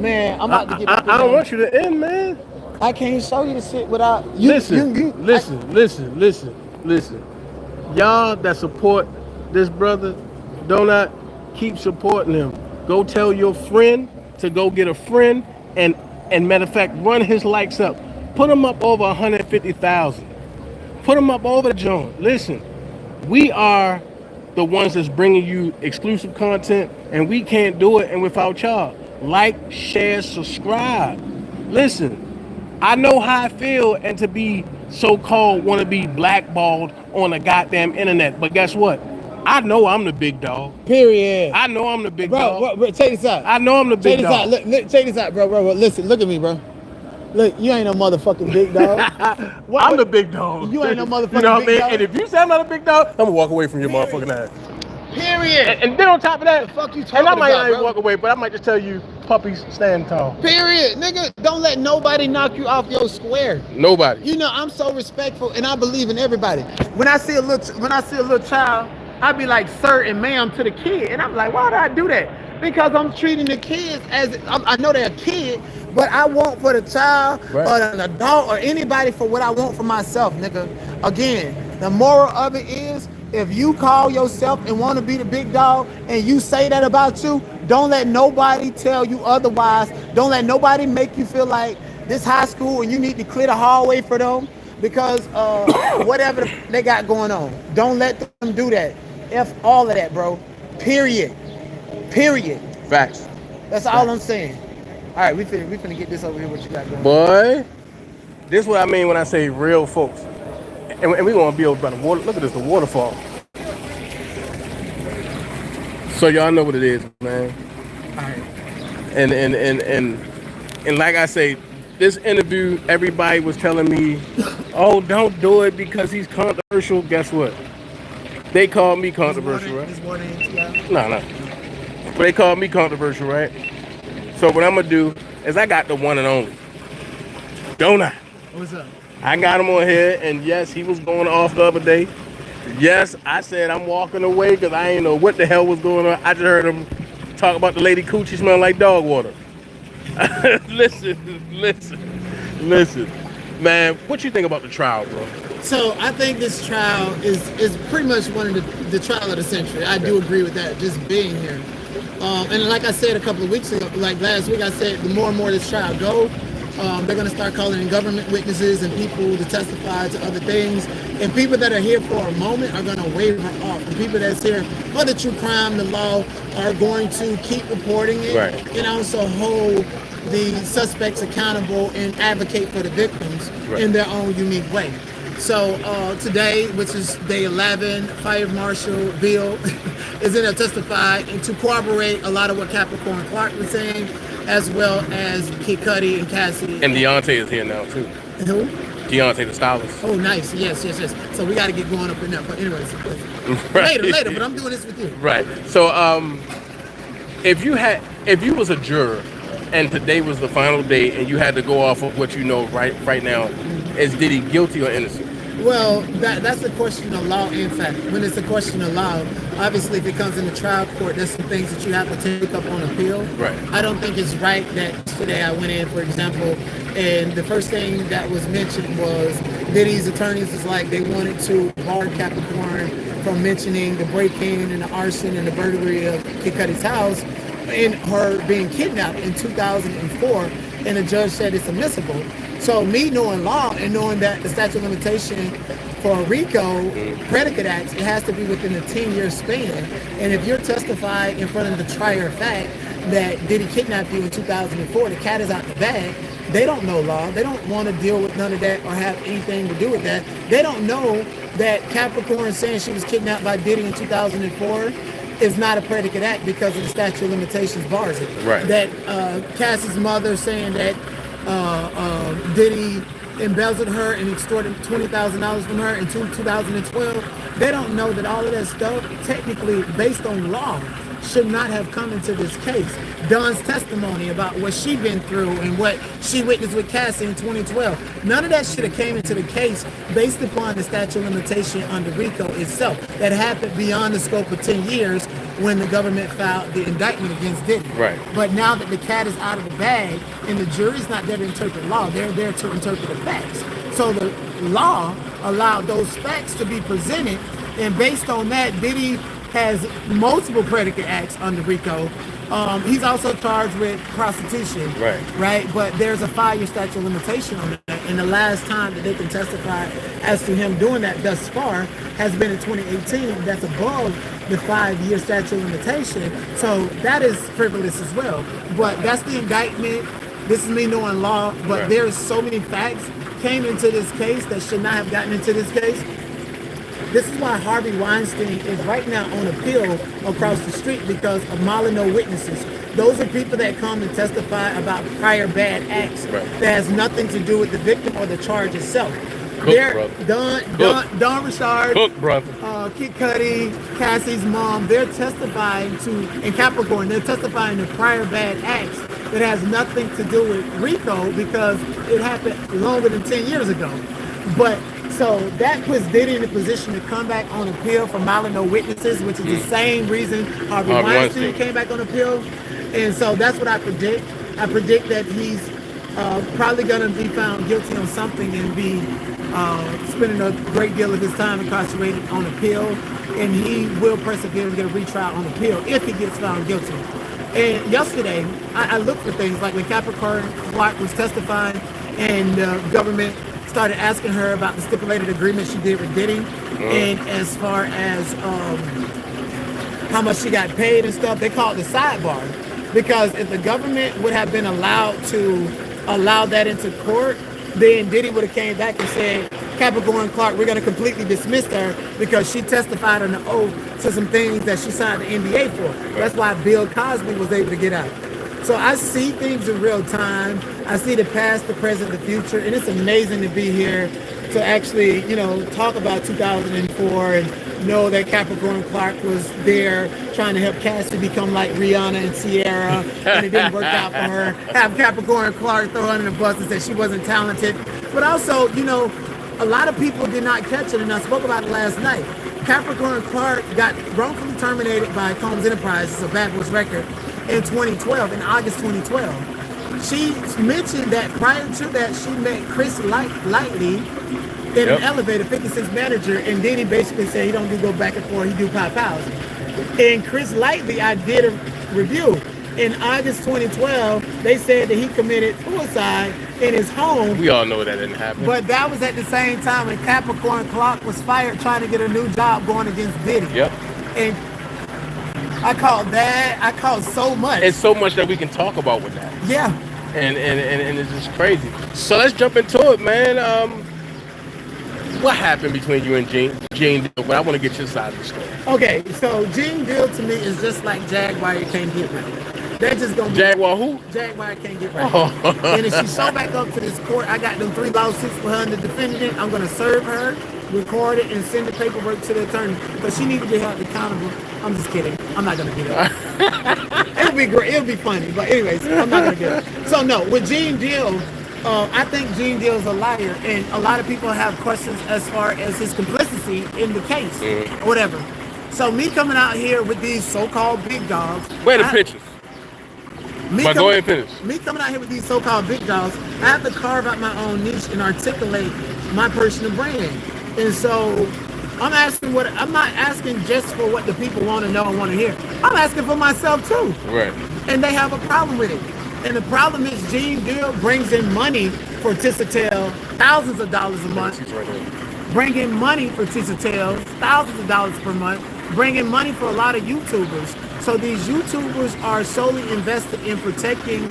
man, I'm about to get. I don't want you to end, man. I can't show you the shit without you. Listen. Y'all that support this brother, do not keep supporting him. Go tell your friend to go get a friend, and matter of fact, run his likes up. Put him up over 150,000. Put him up over the joint. Listen, we are the ones that's bringing you exclusive content, and we can't do it and without y'all. Like, share, subscribe. Listen, I know how I feel and to be so-called want to be blackballed on the goddamn internet, but guess what? I know I'm the big dog. Period. I know I'm the big dog. Bro, check this out. I know I'm the big dog. Look, check this out, bro. Listen, look at me, bro. Look, you ain't no motherfucking big dog. I'm the big dog. You ain't no motherfucking you know what I big mean? dog. And if you say I'm not a big dog, I'm gonna walk away from your motherfucking ass. Period. And then on top of that, the fuck you talking and I might about, not even bro? walk away, but I might just tell you, puppies stand tall. Period. Nigga, don't let nobody knock you off your square. Nobody. You know, I'm so respectful and I believe in everybody. When I see a little child, I be like, sir and ma'am to the kid. And I'm like, why do I do that? Because I'm treating the kids as, I know they're a kid, but I want for the child or an adult or anybody for what I want for myself, nigga. Again, the moral of it is, if you call yourself and want to be the big dog and you say that about you, don't let nobody tell you otherwise. Don't let nobody make you feel like this high school and you need to clear the hallway for them because whatever they got going on. Don't let them do that. F all of that, bro. Period. Facts. That's all I'm saying. All right, we finna get this over here. What you got going on? Boy, this is what I mean when I say real folks. And we're going to be over by the water. Look at this, the waterfall. So y'all know what it is, man. All right. And like I say, this interview, everybody was telling me, oh, don't do it because he's controversial. Guess what? They called me controversial, right? No. But they called me controversial, right? So what I'm going to do is I got the one and only. Don't I? What's up? I got him on here, and yes, he was going off the other day. Yes, I said I'm walking away because I ain't know what the hell was going on. I just heard him talk about the lady coochie smelling like dog water. Listen. Man, what you think about the trial, bro? So I think this trial is pretty much one of the trial of the century. I do agree with that, just being here. And like I said a couple of weeks ago, like last week, I said the more and more this trial go, they're going to start calling in government witnesses and people to testify to other things. And people that are here for a moment are going to waver off. And people that's here for the true crime, the law, are going to keep reporting it and also hold the suspects accountable and advocate for the victims in their own unique way. So today, which is day 11, Fire Marshal Bill is in there to testify and to corroborate a lot of what Capricorn Clark was saying, as well as Kid Cudi and Cassie. And Deontay is here now, too. Who? Deontay, the stylist. Oh, nice. Yes. So we got to get going up in there. But anyways, later, but I'm doing this with you. Right. So if you was a juror and today was the final day and you had to go off of what you know right now, is Diddy guilty or innocent? Well, that's a question of law and fact. When it's a question of law, obviously if it comes in the trial court, there's some things that you have to take up on appeal. Right. I don't think it's right that today I went in, for example, and the first thing that was mentioned was Diddy's attorneys was like they wanted to bar Capricorn from mentioning the break-in and the arson and the burglary of Kid Cudi's house and her being kidnapped in 2004, and the judge said it's admissible. So me knowing law and knowing that the statute of limitation for a RICO predicate acts, it has to be within a 10-year span. And if you're testifying in front of the trier of fact that Diddy kidnapped you in 2004, the cat is out the bag. They don't know law. They don't want to deal with none of that or have anything to do with that. They don't know that Capricorn saying she was kidnapped by Diddy in 2004 is not a predicate act because of the statute of limitations bars it. Right. That Cassie's mother saying that Diddy embezzled her and extorted $20,000 from her in 2012. They don't know that all of that stuff, technically based on law, should not have come into this case. Dawn's testimony about what she'd been through and what she witnessed with Cassie in 2012. None of that should have came into the case based upon the statute of limitation under RICO itself. That happened beyond the scope of 10 years when the government filed the indictment against Diddy. Right. But now that the cat is out of the bag and the jury's not there to interpret law, they're there to interpret the facts. So the law allowed those facts to be presented, and based on that, Diddy has multiple predicate acts under RICO. He's also charged with prostitution, right? But there's a 5-year statute of limitation on that. And the last time that they can testify as to him doing that thus far has been in 2018. That's above the 5-year statute of limitation. So that is frivolous as well. But that's the indictment. This is me knowing law, but there's so many facts came into this case that should not have gotten into this case. This is why Harvey Weinstein is right now on appeal across the street because of no witnesses. Those are people that come and testify about prior bad acts that has nothing to do with the victim or the charge itself. Don Richard, Kid Cudi, Cassie's mom, they're testifying to, and Capricorn, they're testifying to prior bad acts that has nothing to do with RICO because it happened longer than 10 years ago. But so that puts Diddy in a position to come back on appeal for no witnesses, which is the same reason Harvey Weinstein came back on appeal. And so that's what I predict. I predict that he's probably going to be found guilty on something and be spending a great deal of his time incarcerated on appeal. And he will persevere and get a retrial on appeal if he gets found guilty. And yesterday, I looked for things like when Capricorn Clark was testifying, and the government started asking her about the stipulated agreement she did with Diddy, and as far as how much she got paid and stuff. They call it the sidebar, because if the government would have been allowed to allow that into court, then Diddy would have came back and said, Capricorn Clark, we're going to completely dismiss her because she testified on the oath to some things that she signed the NDA for. That's why Bill Cosby was able to get out. So I see things in real time. I see the past, the present, the future, and it's amazing to be here to actually, you know, talk about 2004 and know that Capricorn Clark was there trying to help Cassie become like Rihanna and Sierra, and it didn't work out for her. Have Capricorn Clark throw her under the bus and say she wasn't talented. But also, you know, a lot of people did not catch it, and I spoke about it last night. Capricorn Clark got wrongfully terminated by Combs Enterprises, a Bad Boys record, in 2012, in August 2012. She mentioned that prior to that, she met Chris Lightly in an elevator, 56 manager, and then he basically said he don't do go back and forth, he do pop out. And Chris Lightly, I did a review. In August 2012, they said that he committed suicide in his home. We all know that didn't happen. But that was at the same time when Capricorn Clark was fired trying to get a new job going against Diddy. Yep. And I called so much. It's so much that we can talk about with that. Yeah. And it's just crazy. So let's jump into it, man. What happened between you and Gene Deal? But I want to get your side of the story. Okay, so Gene Deal to me is just like Jaguar you can't get right. They're just gonna be Jaguar who? Jaguar can't get right. Oh. And if she show back up to this court, I got them 3 lawsuits for her and the defendant. I'm gonna serve her, record it, and send the paperwork to the attorney because she needs to be held accountable. I'm just kidding. I'm not gonna get it. It'll be great. It'll be funny. But anyways, I'm not gonna get it. So no, with Gene Deal, I think Gene Deal is a liar, and a lot of people have questions as far as his complicity in the case, or whatever. So me coming out here with these so-called big dogs. Where the pictures? But go ahead and finish. Me coming out here with these so-called big dogs, I have to carve out my own niche and articulate my personal brand. And so I'm not asking just for what the people want to know and want to hear. I'm asking for myself too. Right. And they have a problem with it. And the problem is Gene Deal brings in money for Tissatel, thousands of dollars a month. Bringing money for Tissatel, thousands of dollars per month. Bringing money for a lot of YouTubers. So these YouTubers are solely invested in protecting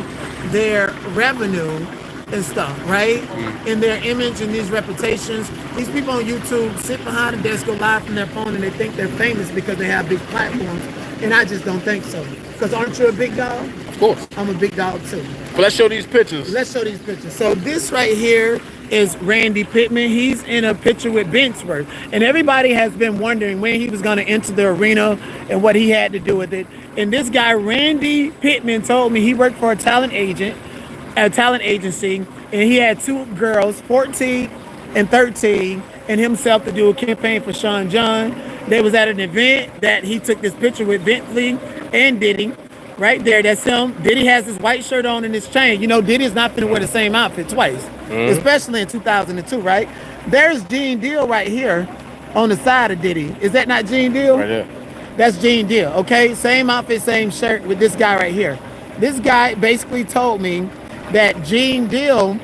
their revenue and stuff, right? In their image and these reputations. These people on YouTube sit behind a desk, go live from their phone, and they think they're famous because they have big platforms. And I just don't think so. Because aren't you a big dog? Of course. I'm a big dog too. But let's show these pictures. Let's show these pictures. So this right here is Randy Pittman. He's in a picture with Benchworth. And everybody has been wondering when he was going to enter the arena and what he had to do with it. And this guy, Randy Pittman, told me he worked for a talent agency, and he had 2 girls, 14 and 13, and himself to do a campaign for Sean John. They was at an event that he took this picture with Bentley and Diddy. Right there, that's him. Diddy has his white shirt on and his chain. You know, Diddy's not gonna wear the same outfit twice, especially in 2002, right? There's Gene Deal right here on the side of Diddy. Is that not Gene Deal? Right there. That's Gene Deal, okay? Same outfit, same shirt with this guy right here. This guy basically told me that Gene Deal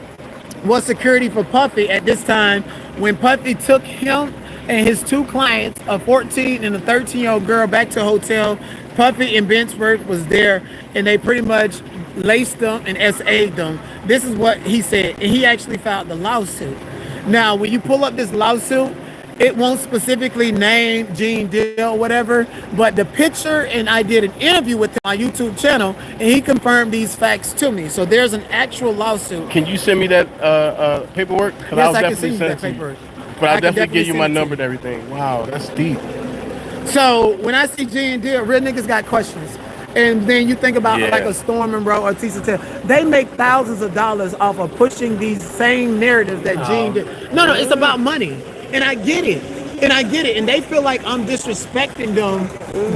was security for Puffy at this time when Puffy took him and his 2 clients, a 14 and a 13-year-old girl, back to a hotel. Puffy and Benchworth was there, and they pretty much laced them and SA'd them. This is what he said, and he actually filed the lawsuit. Now, when you pull up this lawsuit, it won't specifically name Gene Deal or whatever, but the picture, and I did an interview with him on my YouTube channel, and he confirmed these facts to me. So there's an actual lawsuit. Can you send me that paperwork? Yes, I can send you that paperwork. But I'll definitely give you my number and everything. Wow, that's deep. So when I see Gene Deal, real niggas got questions. And then you think about like a Storm and Bro or Tissatel. They make thousands of dollars off of pushing these same narratives that Gene did. No, it's about money. And I get it. And they feel like I'm disrespecting them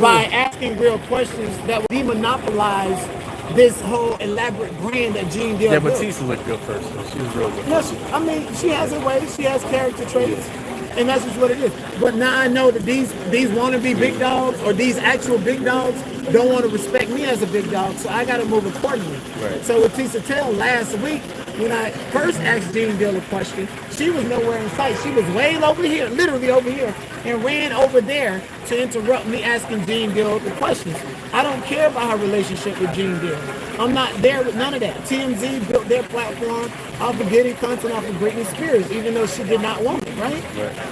by asking real questions that would demonopolize this whole elaborate brand that Gene Deal Yeah, but built. Tissa looked good first, though. She was real good. No, she has her ways. She has character traits. And that's just what it is. But now I know that these wannabe big dogs or these actual big dogs don't want to respect me as a big dog, so I got to move accordingly. Right. So with Tissatel last week, when I first asked Jean Dill a question, she was nowhere in sight. She was way over here, literally over here, and ran over there to interrupt me asking Jean Dill the questions. I don't care about her relationship with Jean Dill. I'm not there with none of that. TMZ built their platform off of getting content off of Britney Spears, even though she did not want it, right?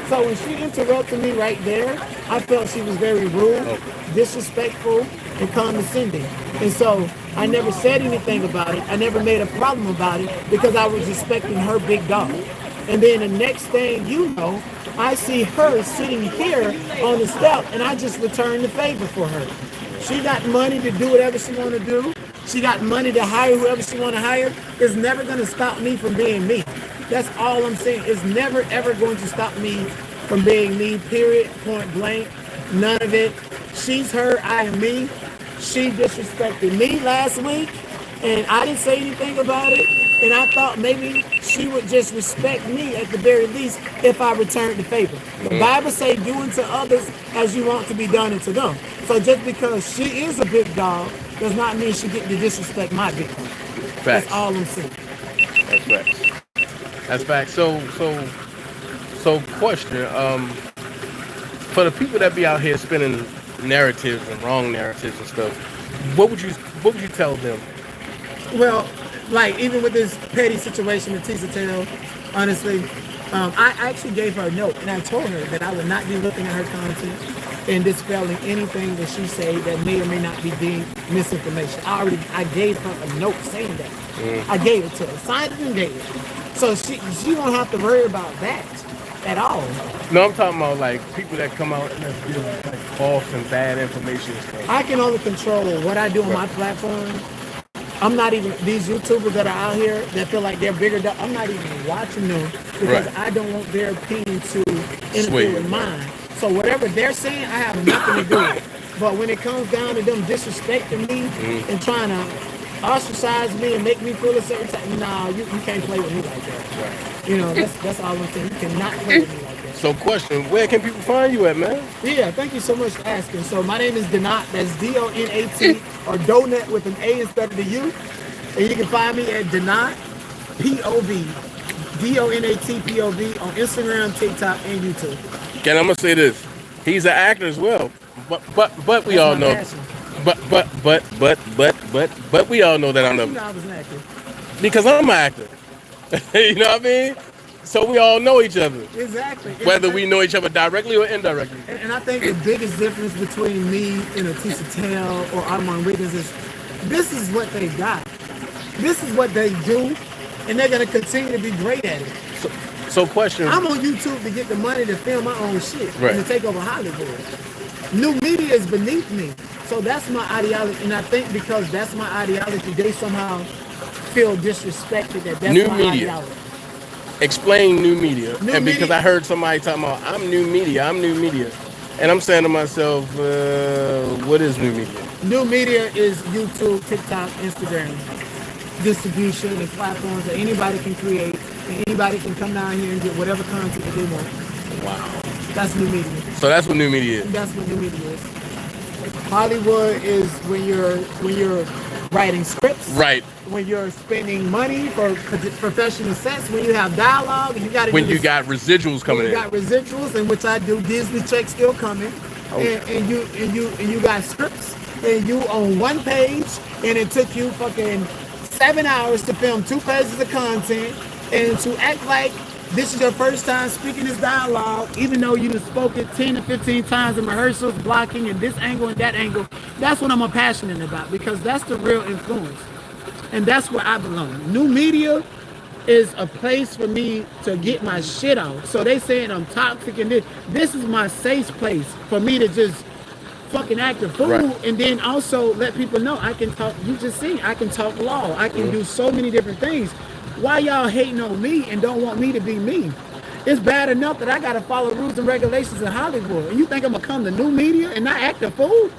So when she interrupted me right there, I felt she was very rude, disrespectful, and condescending. And so I never said anything about it. I never made a problem about it because I was respecting her big dog. And then the next thing you know, I see her sitting here on the step, and I just returned the favor for her. She got money to do whatever she want to do. She got money to hire whoever she want to hire. It's never going to stop me from being me. That's all I'm saying. It's never, ever going to stop me from being me, period, point blank. None of it. She's her, I am me. She disrespected me last week, and I didn't say anything about it. And I thought maybe she would just respect me at the very least if I returned the favor. The Bible say, do unto others as you want to be done unto them. So just because she is a big dog does not mean she get to disrespect my big dog. That's all I'm saying. That's facts. That's facts. So question, for the people that be out here spinning narratives and wrong narratives and stuff, what would you tell them? Well, like even with this petty situation with Tisa Taylor, honestly, I actually gave her a note and I told her that I would not be looking at her content and dispelling anything that she say that may or may not be deemed misinformation. I gave her a note saying that. I gave it to her, signed it and gave it. So she won't have to worry about that at all. No, I'm talking about like people that come out and give like false and bad information and stuff. I can only control what I do on my platform. I'm not even, these YouTubers that are out here that feel like they're bigger, I'm not even watching them because I don't want their opinion to interfere with mine. So whatever they're saying, I have nothing to do with. But when it comes down to them disrespecting me and trying to ostracize me and make me feel a certain type, nah, you can't play with me like that. You know, that's all I'm saying. You cannot play with me like that. So question, where can people find you at, man? Yeah, thank you so much for asking. So my name is Donat, that's D-O-N-A-T, or Donut with an A instead of the U. And you can find me at Donat, P-O-V, D-O-N-A-T-P-O-V on Instagram, TikTok, and YouTube. And I'm gonna say this, he's an actor as well. But we all know. Passion. But we all know that I'm You know I was an actor. because I'm an actor. You know what I mean? So we all know each other. Exactly. Whether we know each other directly or indirectly. And I think the biggest difference between me and a Tisa Taylor or Armand Wiggins is this is what they got. This is what they do, and they're gonna continue to be great at it. So question. I'm on YouTube to get the money to film my own shit Right. and to take over Hollywood. New media is beneath me. So that's my ideology, and I think because that's my ideology, they somehow feel disrespected that that's New my media. ideology. Explain new media. New and because media. I heard somebody talking about I'm new media. And I'm saying to myself, what is new media? New media is YouTube, TikTok, Instagram. Distribution and platforms that anybody can create, and anybody can come down here and get whatever content that they want. Wow. That's new media. So that's what new media is. That's what new media is. Hollywood is when you're writing scripts. Right. When you're spending money for professional sets, when you have dialogue, and you got When you got residuals coming in. You got residuals, in which I do. Disney check still coming, and you got scripts, and you on one page, and it took you fucking 7 hours to film 2 pages of content, and to act like this is your first time speaking this dialogue, even though you just spoke it 10 to 15 times in rehearsals, blocking, and this angle and that angle. That's what I'm passionate about, because that's the real influence. And that's where I belong. New media is a place for me to get my shit out. So they saying I'm toxic, and this is my safe place for me to just fucking act a fool, and then also let people know I can talk. You just see, I can talk law. I can do so many different things. Why y'all hating on me and don't want me to be me? It's bad enough that I gotta follow rules and regulations in Hollywood, and you think I'm gonna come to new media and not act a fool?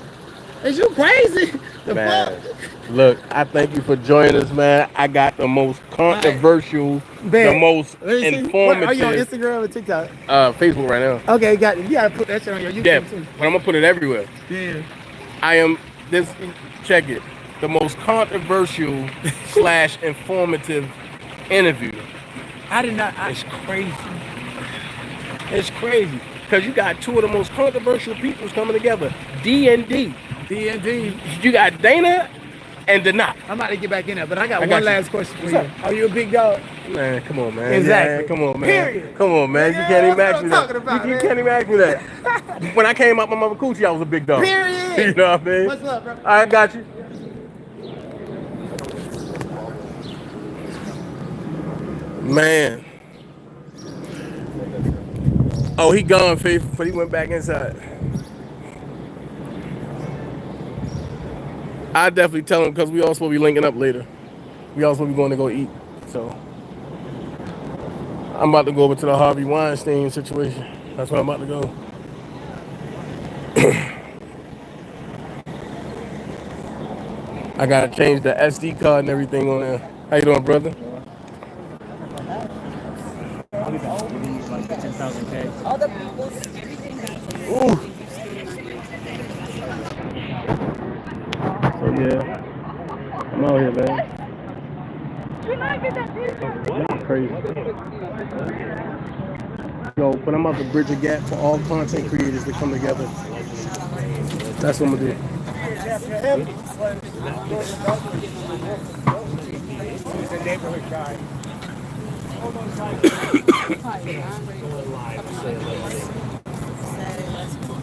Is you crazy? Man, look, I thank you for joining us, man. I got the most controversial, the most informative. Are you on Instagram or TikTok? Facebook right now. Okay, you gotta put that shit on your YouTube too. But I'm gonna put it everywhere. Yeah. I am check it, the most controversial / informative interview. I did not. It's crazy. It's crazy because you got two of the most controversial peoples coming together. D&D. D&D. You got Dana and Denat. I'm about to get back in there, but I got got one you. last question for you. Are you a big dog? Man, come on, man. Exactly. Yeah, come on, man. Period. Come on, man. You Yeah, can't even that's ask me what I'm that. talking about, You man. can't even ask me that. When I came out my mother coochie, I was a big dog. Period. You know what I mean? What's up, bro? I got you. Man. Oh, he gone, Faith, but he went back inside. I definitely tell him because we all supposed to be linking up later. We all supposed to be going to go eat. So I'm about to go over to the Harvey Weinstein situation. That's where I'm about to go. I gotta change the SD card and everything on there. How you doing, brother? Ooh. So yeah, I'm out here, man. Crazy. Yo, but I'm about to bridge a gap for all content creators to come together. That's what I'm gonna do. He's a neighborhood guy.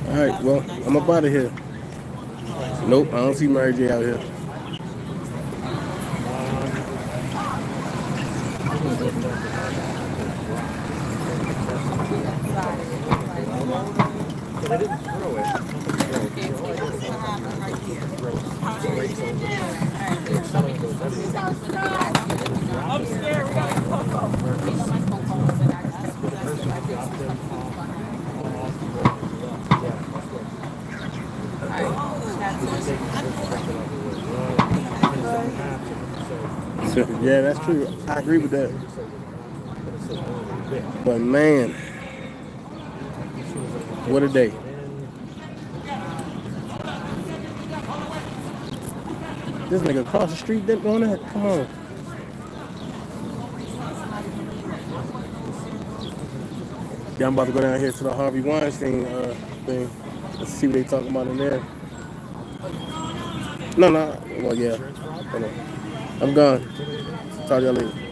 All right, well, I'm up out of here. Nope, I don't see Mary J out here. Yeah, that's true. I agree with that. But man, what a day. This nigga across the street didn't go on that? Come on. Yeah, I'm about to go down here to the Harvey Weinstein thing. Let's see what they talking about in there. No. Well, yeah. Hold on. I'm gone. Talk to y'all later.